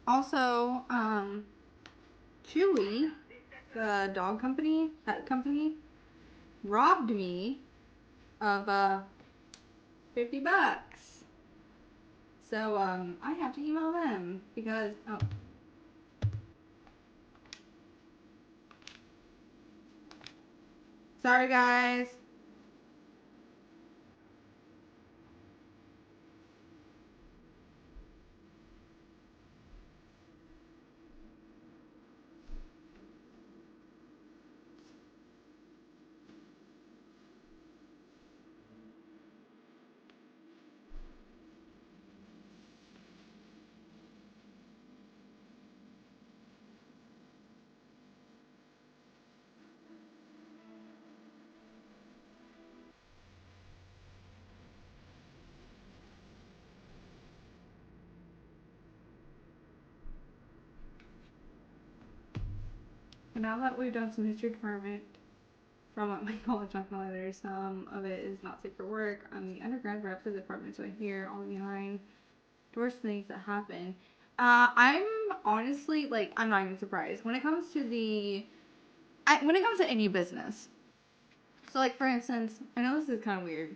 Also, Chewy, the dog company, pet company, robbed me of $50. So I have to email them because sorry guys. Now that we've done some history department from my college, not gonna lie, there's some of it is not safe for work. I'm the undergrad rep for the department, so I hear all behind doors things that happen. I'm honestly like I'm not even surprised when it comes to when it comes to any business. So like for instance, I know this is kind of weird,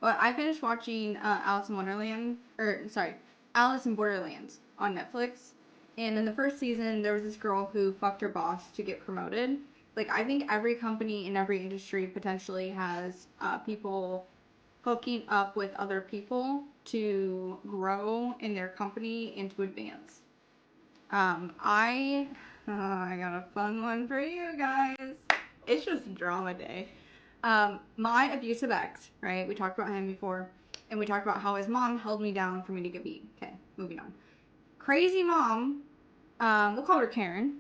but I finished watching Alice in Wonderland, or sorry, Alice in Borderlands. on Netflix. And in the first season, there was this girl who fucked her boss to get promoted. Like, I think every company in every industry potentially has people hooking up with other people to grow in their company and to advance. I got a fun one for you guys. It's just drama day. My abusive ex, right? We talked about him before, and we talked about how his mom held me down for me to get beat. Okay, moving on. Crazy mom, we'll call her Karen,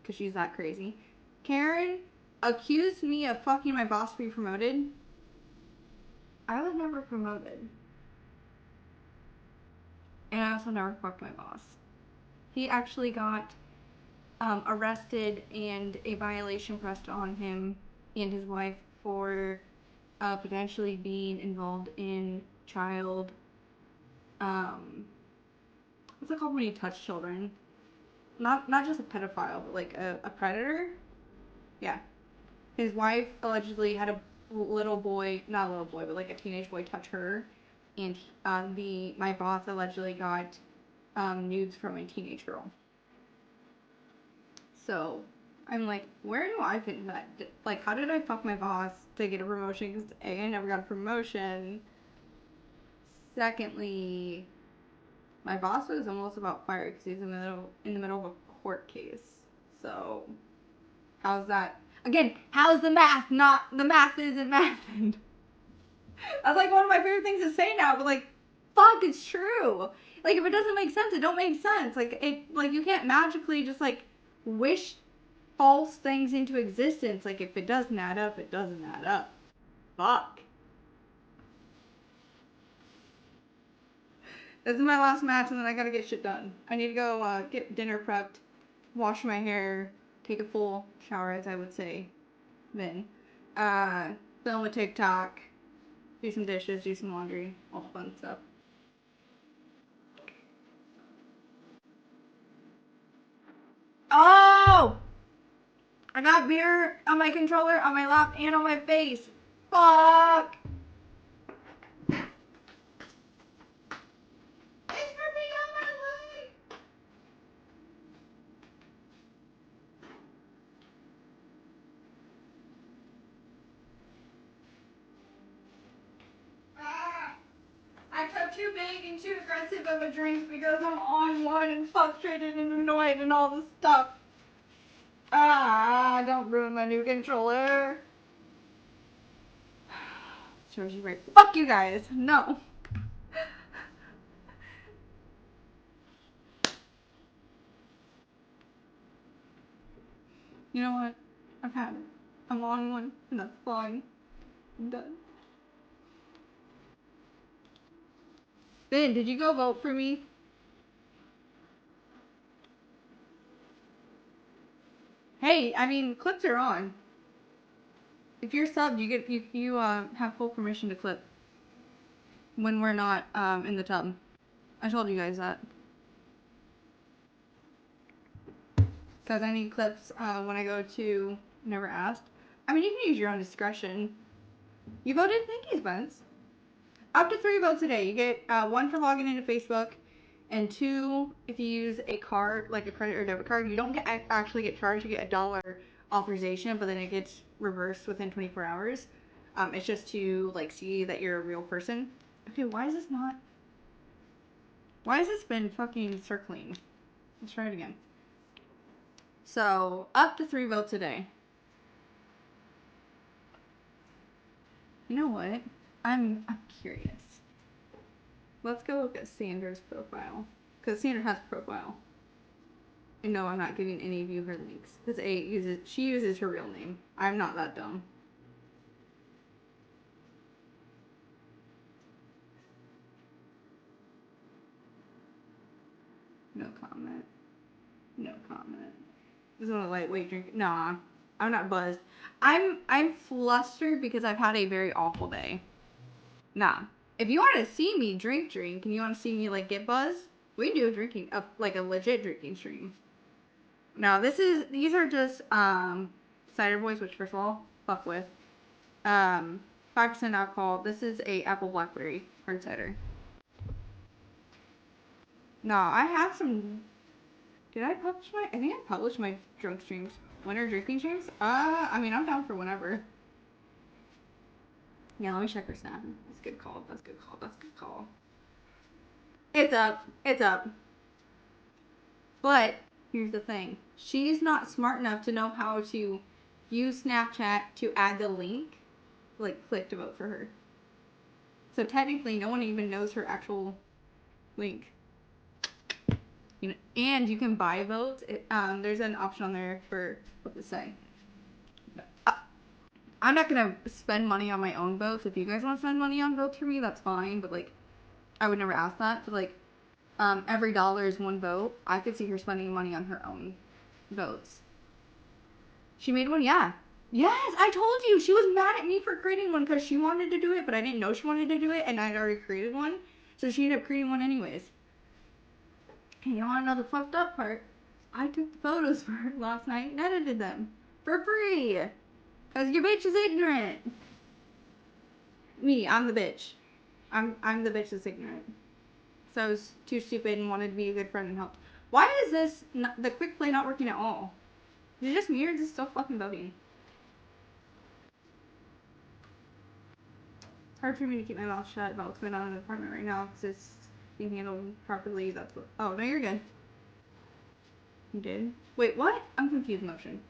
because she's that crazy. Karen accused me of fucking my boss to be promoted. I was never promoted. And I also never fucked my boss. He actually got arrested and a violation pressed on him and his wife for potentially being involved in child. What's it called when you touch children? Not just a pedophile, but like a predator. Yeah. His wife allegedly had a little boy, not a little boy, but like a teenage boy touch her, and my boss allegedly got nudes from a teenage girl. So I'm like, where do I fit in that? Like, how did I fuck my boss to get a promotion? Because A, I never got a promotion. Secondly, my boss was almost about fired because he's in the middle of a court case. So how's that? Again, how's the math? Not the math isn't math. That's like one of my favorite things to say now, but like, fuck, it's true. Like, if it doesn't make sense, it don't make sense. Like you can't magically just like wish false things into existence. Like, if it doesn't add up, it doesn't add up. Fuck. This is my last match, and then I gotta get shit done. I need to go get dinner prepped, wash my hair, take a full shower, as I would say. Then, film a TikTok, do some dishes, do some laundry, all the fun stuff. Oh! I got beer on my controller, on my lap, and on my face. Fuck! It's for me on my leg! Ah! I took too big and too aggressive of a drink because I'm on one and frustrated and annoyed and all this stuff. Ah, don't ruin my new controller. Shows you right. Fuck you guys. No. You know what? I've had it. I'm on one, and that's fine. I'm done. Ben, did you go vote for me? Hey, I mean, clips are on. If you're subbed, you have full permission to clip when we're not in the tub. I told you guys that. Because I need clips when I go to Never Asked. I mean, you can use your own discretion. You voted? Thank you, Spence. Up to 3 votes a day. You get 1 for logging into Facebook, and 2 if you use a card, like a credit or debit card. You don't actually get charged. You get $1 authorization, but then it gets reversed within 24 hours. It's just to like see that you're a real person. Okay, why is this not? Why has this been fucking circling? Let's try it again. So up to 3 votes a day. You know what? I'm curious. Let's go look at Sandra's profile. Because Sandra has a profile. And no, I'm not giving any of you her links. Because she uses her real name. I'm not that dumb. No comment. No comment. This is a lightweight drink. Nah. I'm not buzzed. I'm flustered because I've had a very awful day. Nah. If you want to see me drink, and you want to see me like get buzzed, we can do like a legit drinking stream. Now these are just cider boys, which first of all, fuck with. 5% alcohol. This is a apple blackberry hard cider. No, I have some. Did I publish my? I think I published my drunk streams. Winter drinking streams? I mean, I'm down for whenever. Yeah, let me check her snap. That's a good call. That's a good call. That's a good call. It's up. It's up. But here's the thing. She's not smart enough to know how to use Snapchat to add the link, like click to vote for her. So technically, no one even knows her actual link. You know, and you can buy votes. There's an option on there for what to say. I'm not gonna spend money on my own votes. If you guys want to spend money on votes for me, that's fine. But like, I would never ask that. But like, every dollar is one vote. I could see her spending money on her own votes. She made one, yeah. Yes, I told you. She was mad at me for creating one because she wanted to do it, but I didn't know she wanted to do it, and I'd already created one. So she ended up creating one anyways. And you want to know the fucked up part? I took the photos for her last night and edited them for free. Because your bitch is ignorant. Me, I'm the bitch. I'm the bitch that's ignorant. So I was too stupid and wanted to be a good friend and help. Why is this, the quick play not working at all? Is it just me or is it still fucking voting? It's hard for me to keep my mouth shut about what's going on in the apartment right now because it's being handled properly. That's what. Oh, no, you're good. You did? Wait, what? I'm confused, motion.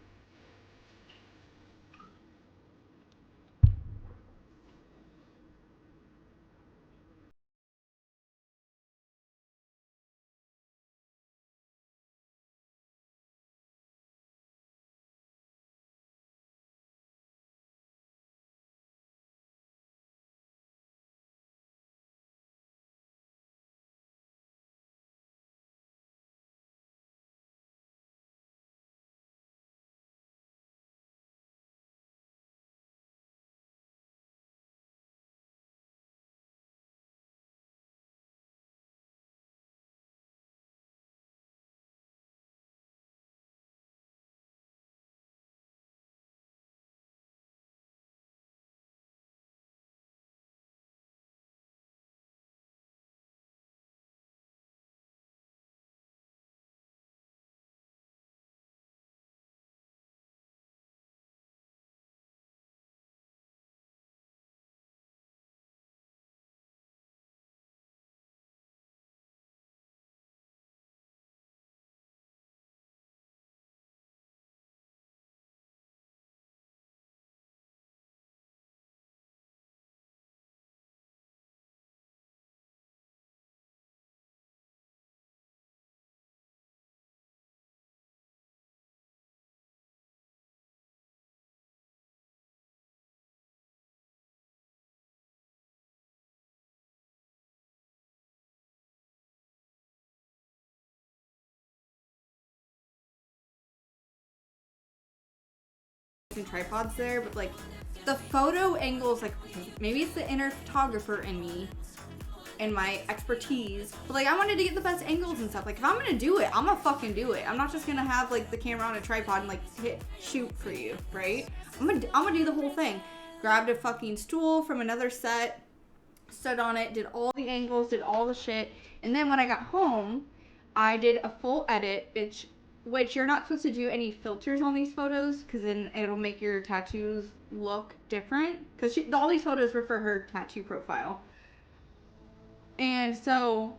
Tripods there, but like the photo angles, like maybe it's the inner photographer in me and my expertise, but like I wanted to get the best angles and stuff. Like if I'm gonna do it, I'm gonna fucking do it. I'm not just gonna have like the camera on a tripod and like shoot for you, right? I'm gonna do the whole thing. Grabbed a fucking stool from another set, stood on it, did all the angles, did all the shit, and then when I got home, I did a full edit, which you're not supposed to do any filters on these photos because then it'll make your tattoos look different. Because all these photos were for her tattoo profile, and so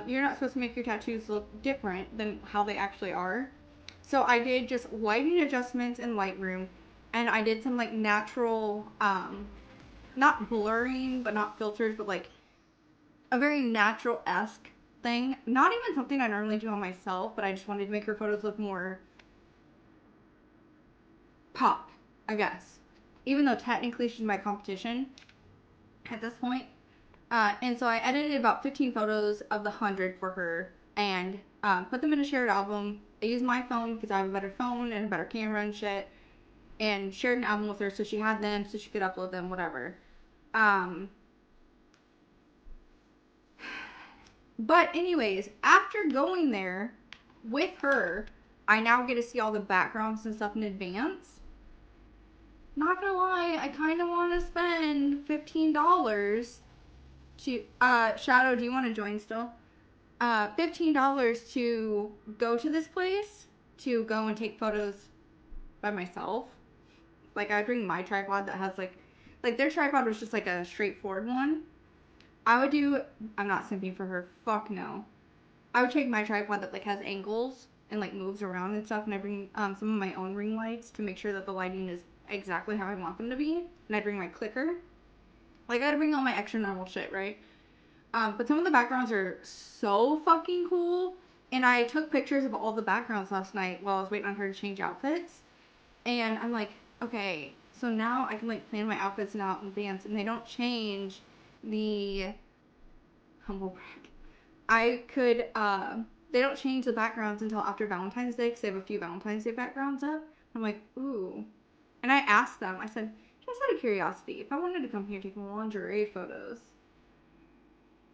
you're not supposed to make your tattoos look different than how they actually are. So I did just lighting adjustments in Lightroom, and I did some like natural, not blurring, but not filters, but like a very natural-esque thing. Not even something I normally do on myself, but I just wanted to make her photos look more pop, I guess. Even though technically she's my competition at this point. And so I edited about 15 photos of the 100 for her and put them in a shared album. I used my phone because I have a better phone and a better camera and shit. And shared an album with her so she had them so she could upload them, whatever. But anyways, after going there with her, I now get to see all the backgrounds and stuff in advance. Not gonna lie, I kind of want to spend $15 to, Shadow, do you want to join still? $15 to go to this place, to go and take photos by myself. Like, I'd bring my tripod that has, like, their tripod was just, like, a straightforward one. I would do, I'm not simping for her, fuck no. I would take my tripod that, like, has angles and, like, moves around and stuff, and I bring some of my own ring lights to make sure that the lighting is exactly how I want them to be, and I'd bring my clicker. Like, I'd bring all my extra normal shit, right? But some of the backgrounds are so fucking cool, and I took pictures of all the backgrounds last night while I was waiting on her to change outfits, and I'm like, okay, so now I can, like, plan my outfits out in advance, and they don't change the humble brag. I could, they don't change the backgrounds until after Valentine's Day, because they have a few Valentine's Day backgrounds up. I'm like, ooh. And I asked them, I said, just out of curiosity, if I wanted to come here taking lingerie photos,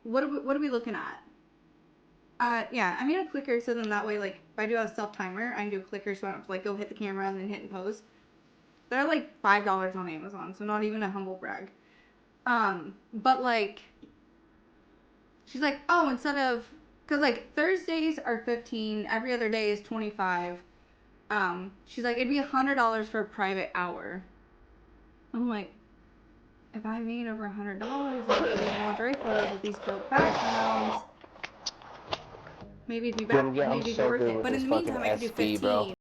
what are we looking at? Yeah, I made a clicker so then that way, like, if I do a self-timer, I can do a clicker so I don't have to, like, go hit the camera and then hit and pose. They're, like, $5 on Amazon, so not even a humble brag. But, like, she's like, oh, instead of, because, like, Thursdays are 15, every other day is 25. She's like, it'd be $100 for a private hour. I'm like, if I made over $100 and lingerie photos with these dope backgrounds, maybe it'd be better. Yeah, I'm Maybe it'd be so worth good it. with But in this the fucking meantime, I could do SB, 15. bro.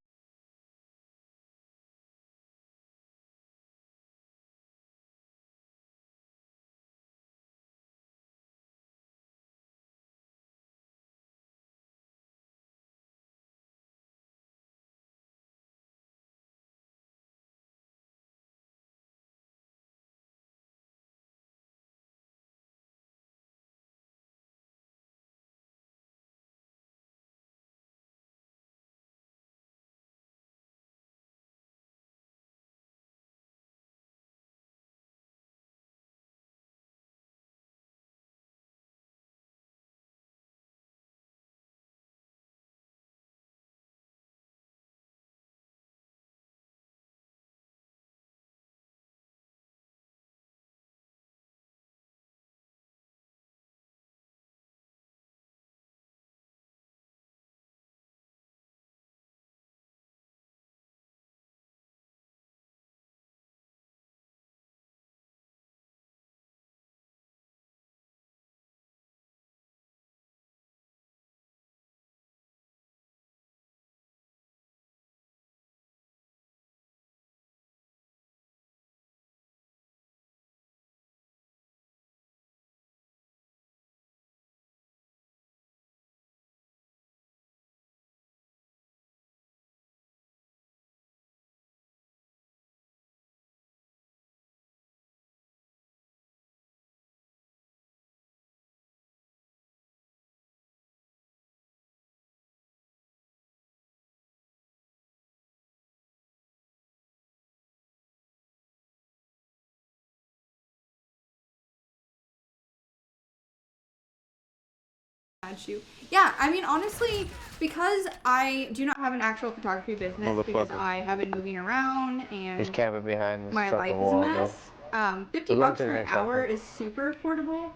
Yeah, I mean, honestly, because I do not have an actual photography business, because Motherfucker. I have been moving around He's and camping behind this my life fucking is a wall, bro. mess. 50 Good luck bucks to the for an next hour outfit. is super affordable.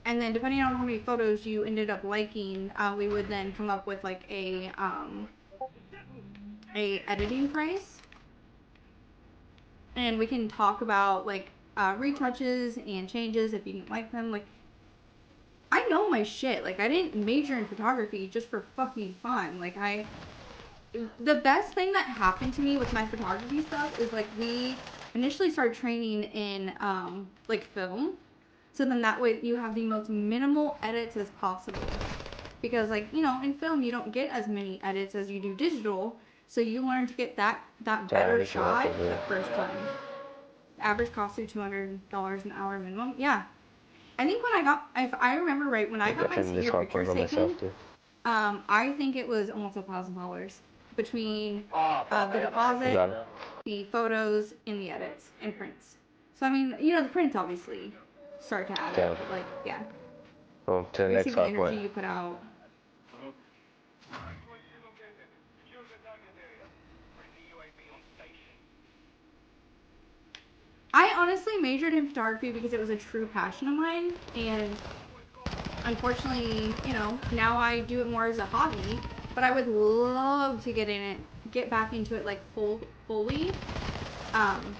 And then depending on how many photos you ended up liking, we would then come up with like a editing price. And we can talk about like retouches and changes if you didn't like them. Like, I know my shit. Like, I didn't major in photography just for fucking fun. Like, the best thing that happened to me with my photography stuff is like we initially started training in like film, so then that way you have the most minimal edits as possible, because like, you know, in film you don't get as many edits as you do digital, so you learn to get that better he's shot walking there. the first time. Average cost of $200 an hour minimum. Yeah, I think when I got, if I remember right, when I got my Defending this senior hardcore pictures by taken, myself, too. I think it was almost $1,000 between the deposit, Got it. the photos, and the edits and prints. So I mean, you know, the prints obviously start to add up, but like, yeah, Well, to the you see next the hard energy point. you put out. I honestly majored in photography because it was a true passion of mine, and unfortunately, you know, now I do it more as a hobby. But I would love to get back into it like fully. Um,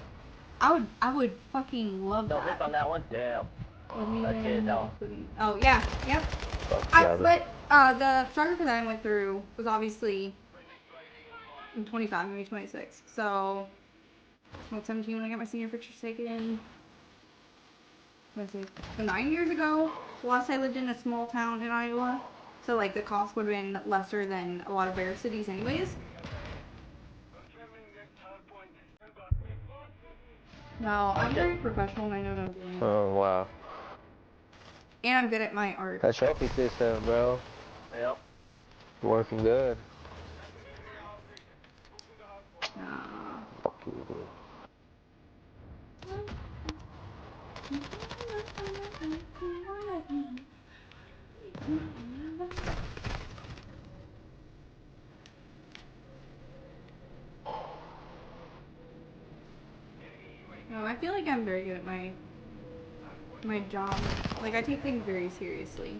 I would fucking love No hit that. on that one? Damn. That's it, though. Oh yeah, yep. But the photographer that I went through was obviously I'm 25, maybe 26. So I was 17 when I got my senior pictures taken. What is it? 9 years ago. Last I lived in a small town in Iowa. So like the cost would have been lesser than a lot of bigger cities anyways. No, I'm very professional and I know what I'm doing. Oh, wow. And I'm good at my art. That trophy system, bro. Yep. Working good. Fuck you, dude. No, I feel like I'm very good at my job. Like I take things very seriously.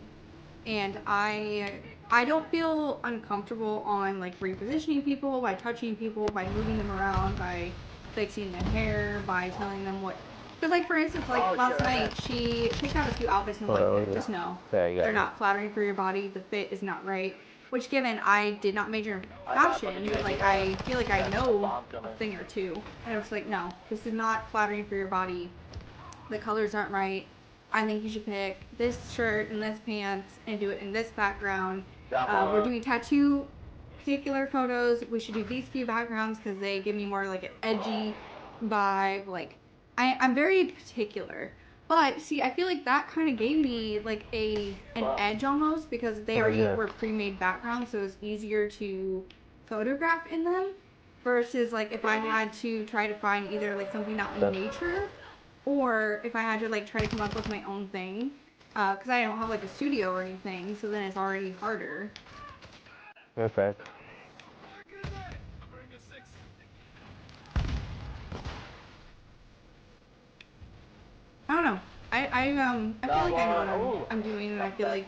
And I don't feel uncomfortable on like repositioning people, by touching people, by moving them around, by fixing their hair, by telling them what. Because like for instance, like last night she picked out a few outfits and was like, just no, There you go. they're not flattering for your body. The fit is not right. Which given I did not major in fashion, but like I feel like I know a thing or two, and I was like, no, this is not flattering for your body. The colors aren't right. I think you should pick this shirt and this pants and do it in this background. We're doing tattoo particular photos. We should do these few backgrounds because they give me more like an edgy vibe. Like I'm very particular. But see, I feel like that kind of gave me like an edge almost because they already were pre-made backgrounds, so it was easier to photograph in them. Versus like if I had to try to find either like something out in nature or if I had to like try to come up with my own thing, because I don't have like a studio or anything, so then it's already harder. Perfect. I don't know. I feel like I know what I'm doing, and I feel like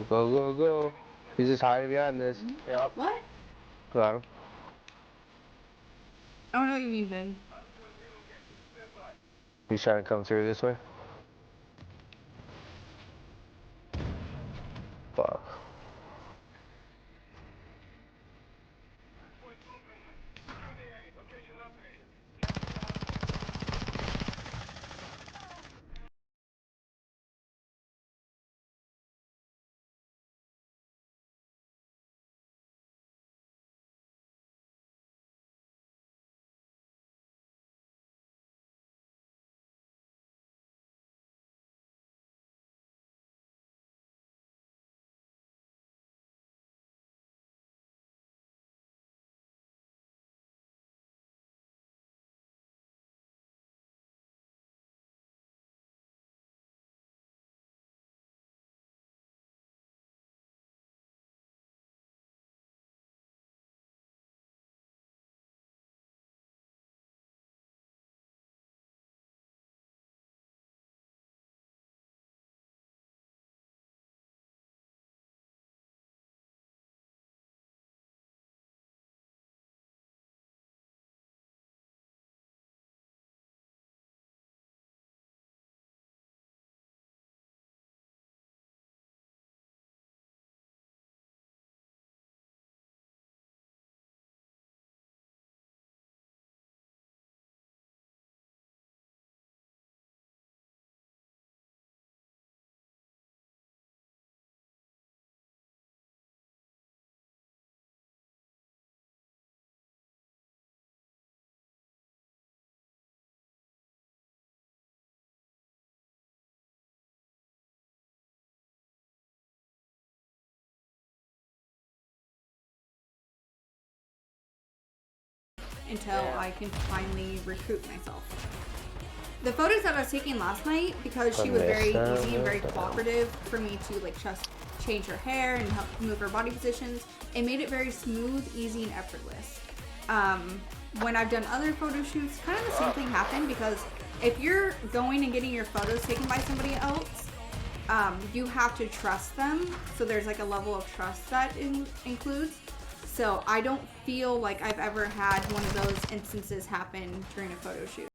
Go, go, go. He's just hiding behind this. Yep. what? Got him. I don't know what you mean, Ben. He's trying to come through this way. Fuck. Until I can finally recruit myself. The photos that I was taking last night, because she was very easy and very cooperative for me to like just change her hair and help move her body positions, it made it very smooth, easy, and effortless. When I've done other photo shoots, kind of the same thing happened because if you're going and getting your photos taken by somebody else, you have to trust them. So there's like a level of trust that includes. So I don't feel like I've ever had one of those instances happen during a photo shoot.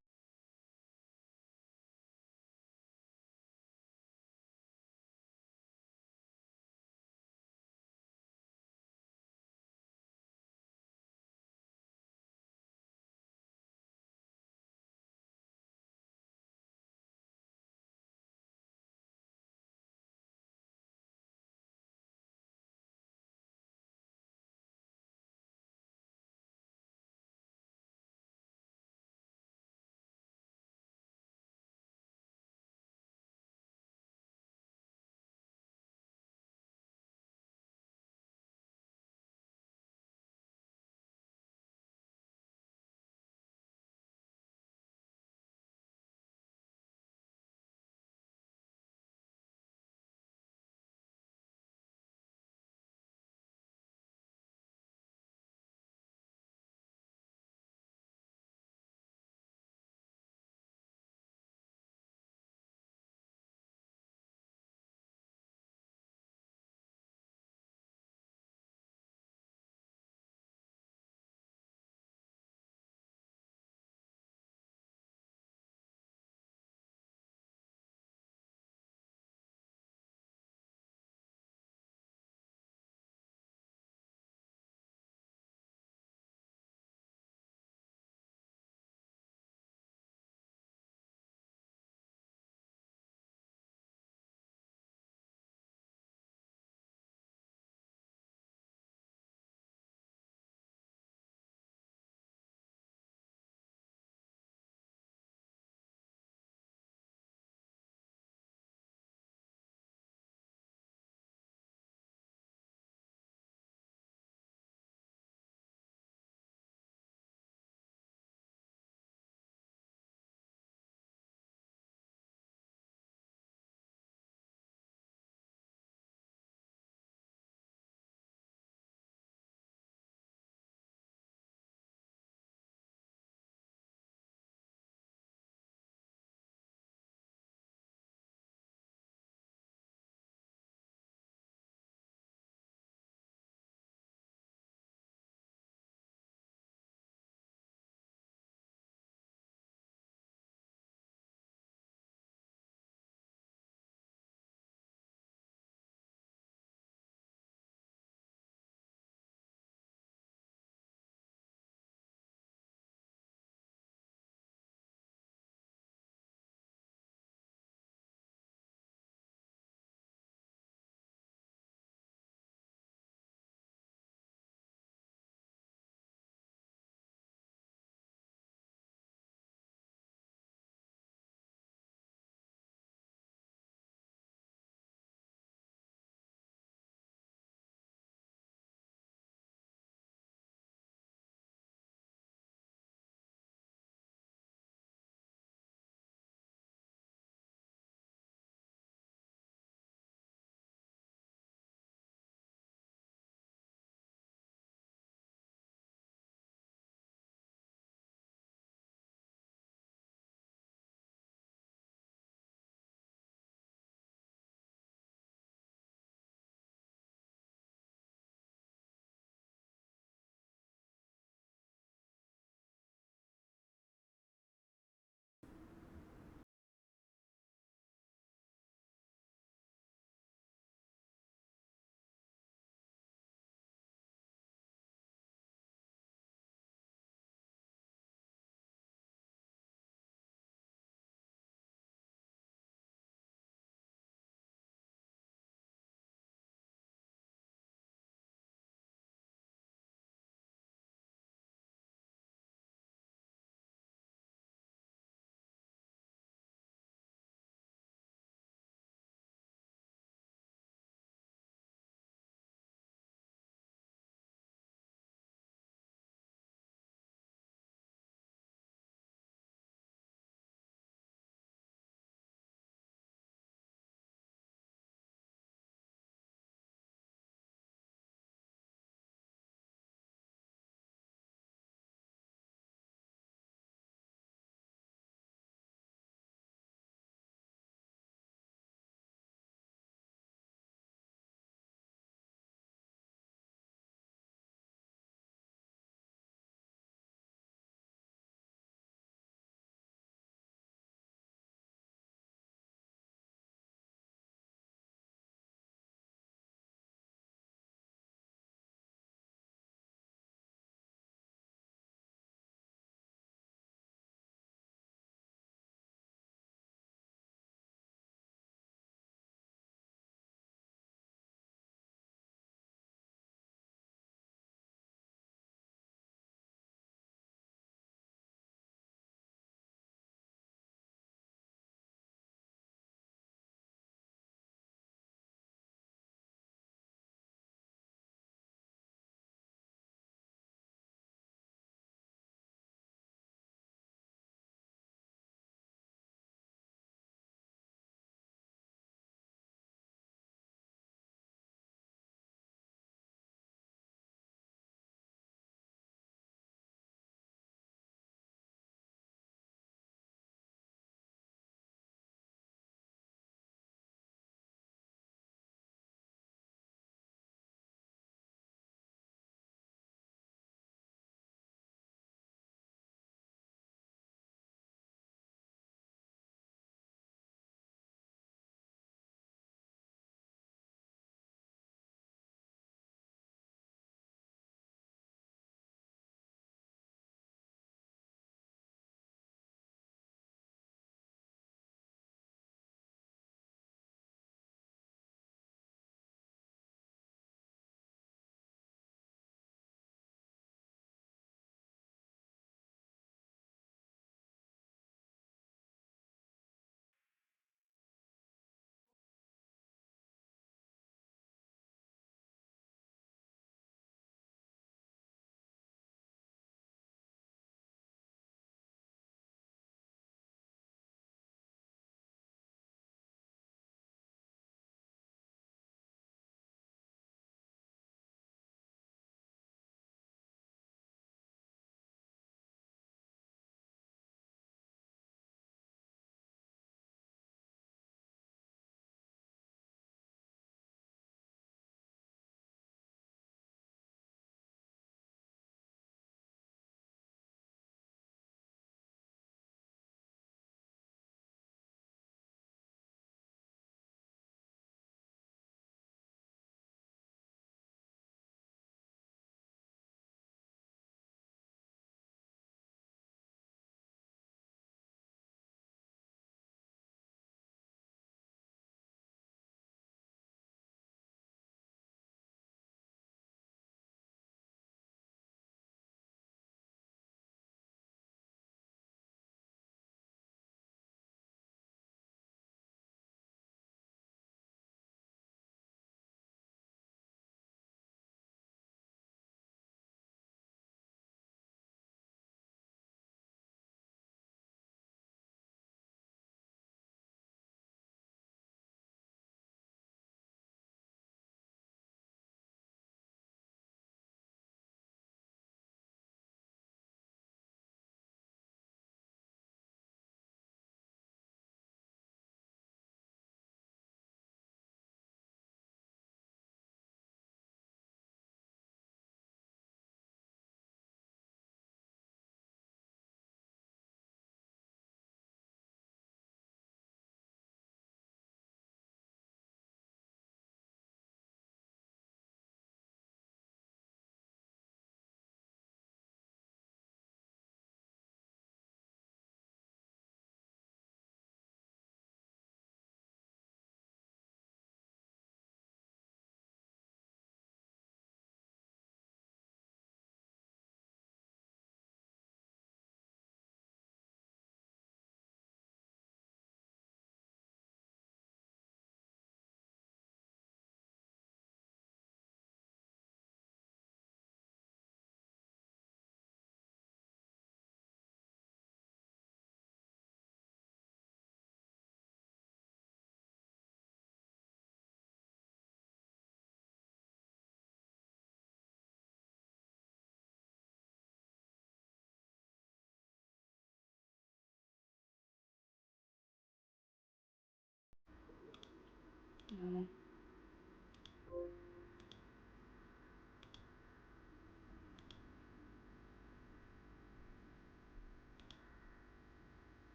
Mm.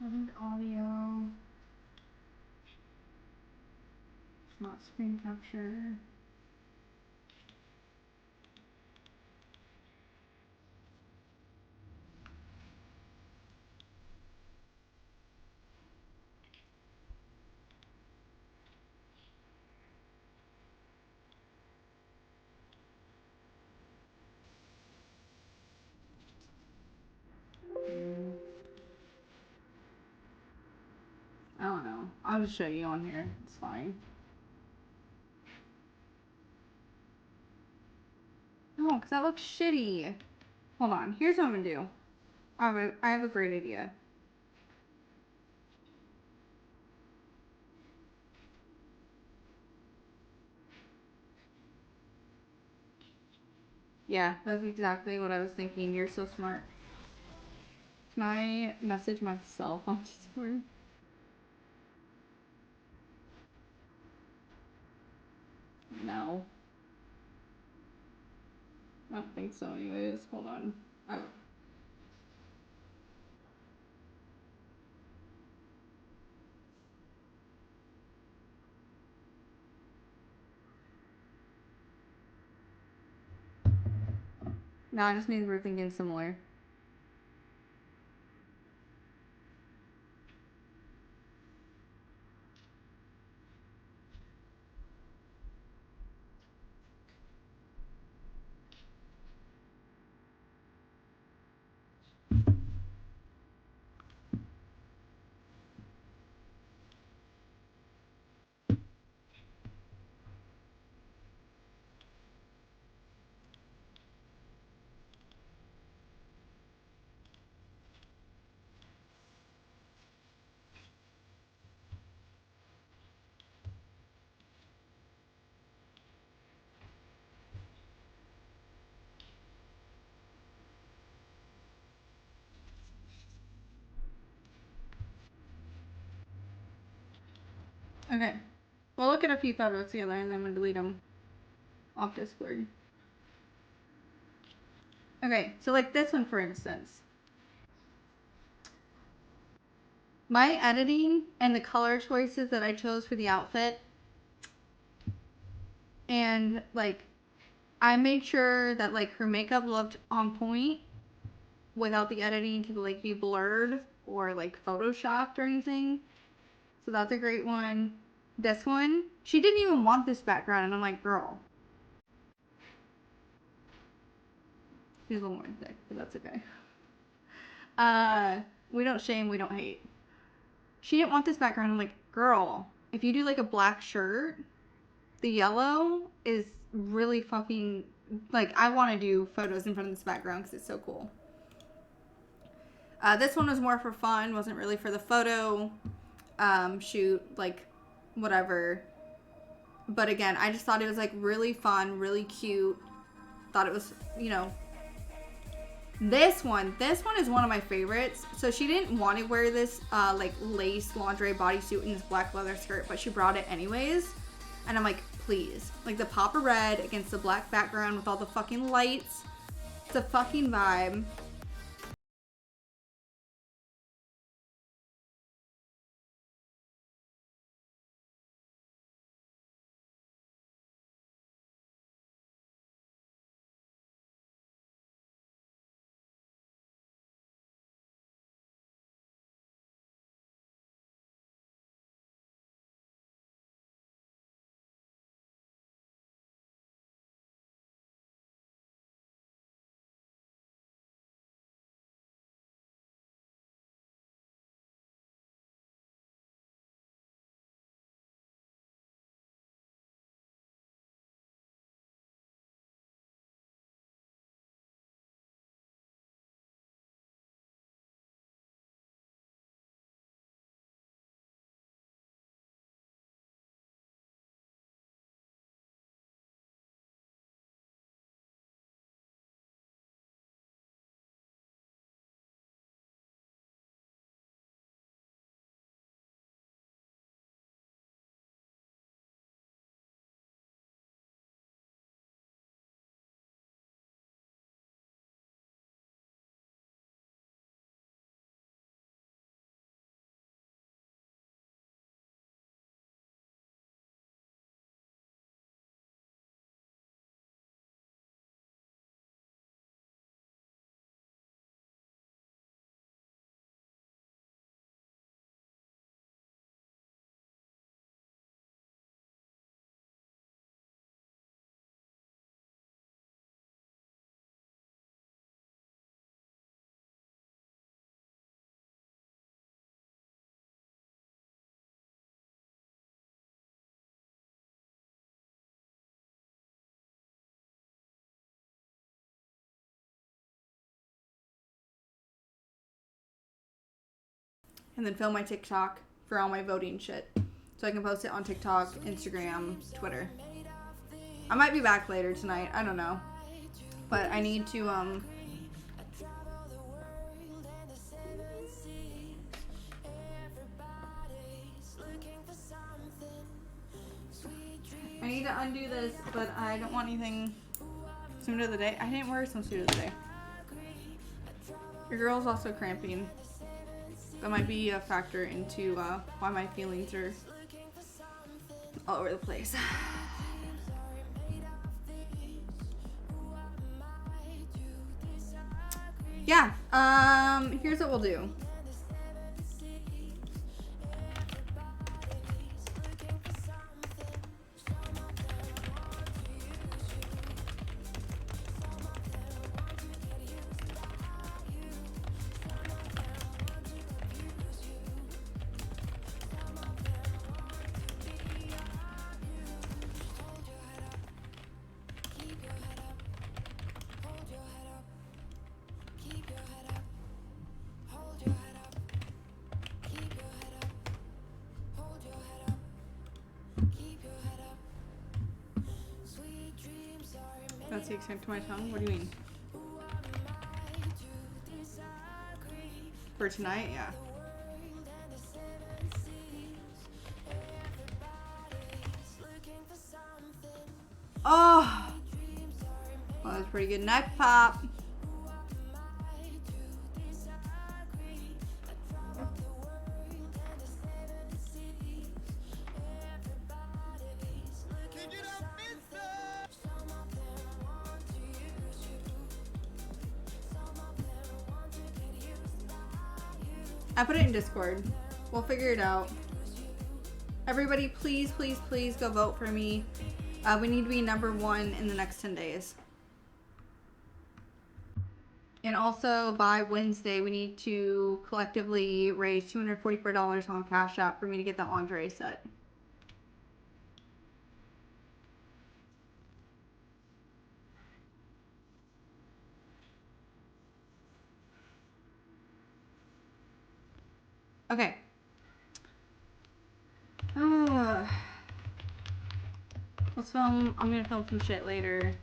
Added audio. Not screen capture. I don't know. I'll just show you on here. It's fine. No, because that looks shitty. Hold on. Here's what I'm gonna do. I have a great idea. Yeah, that's exactly what I was thinking. You're so smart. Can I message myself on Discord? No. I don't think so anyways. Hold on. Oh. No, I just mean we're thinking similar. Okay. We'll look at a few photos together and then we'll delete them off Discord. Okay, so like this one for instance. My editing and the color choices that I chose for the outfit, and like I made sure that like her makeup looked on point without the editing to like be blurred or like photoshopped or anything. So that's a great one. This one, she didn't even want this background, and I'm like, girl. She's a little more thick, but that's okay. We don't shame, we don't hate. She didn't want this background. I'm like, girl, if you do like a black shirt, the yellow is really fucking like I want to do photos in front of this background because it's so cool. This one was more for fun, wasn't really for the photo shoot, like whatever. But again, I just thought it was like really fun, really cute. Thought it was, you know, this one is one of my favorites. So she didn't want to wear this like lace lingerie bodysuit and this black leather skirt, but she brought it anyways. And I'm like, please. Like the pop of red against the black background with all the fucking lights. It's a fucking vibe. and then film my TikTok for all my voting shit. So I can post it on TikTok, Instagram, Twitter. I might be back later tonight. I don't know. But I need to, I need to undo this, but I don't want anything swimsuit of the day. I didn't wear a swimsuit of the day. Your girl's also cramping. That might be a factor into why my feelings are all over the place. Yeah, here's what we'll do. That's the extent to my tongue? What do you mean? For tonight? Yeah. Oh! Well, that was pretty good neck pop. I put it in Discord. We'll figure it out. Everybody, please, please, please go vote for me. We need to be #1 in the next 10 days. And also, by Wednesday, we need to collectively raise $244 on Cash App for me to get the Andre set. Okay. Let's film. I'm gonna film some shit later.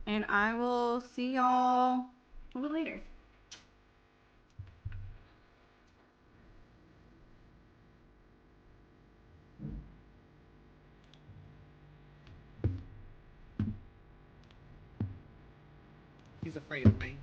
And I will see y'all a little later. He's afraid of me.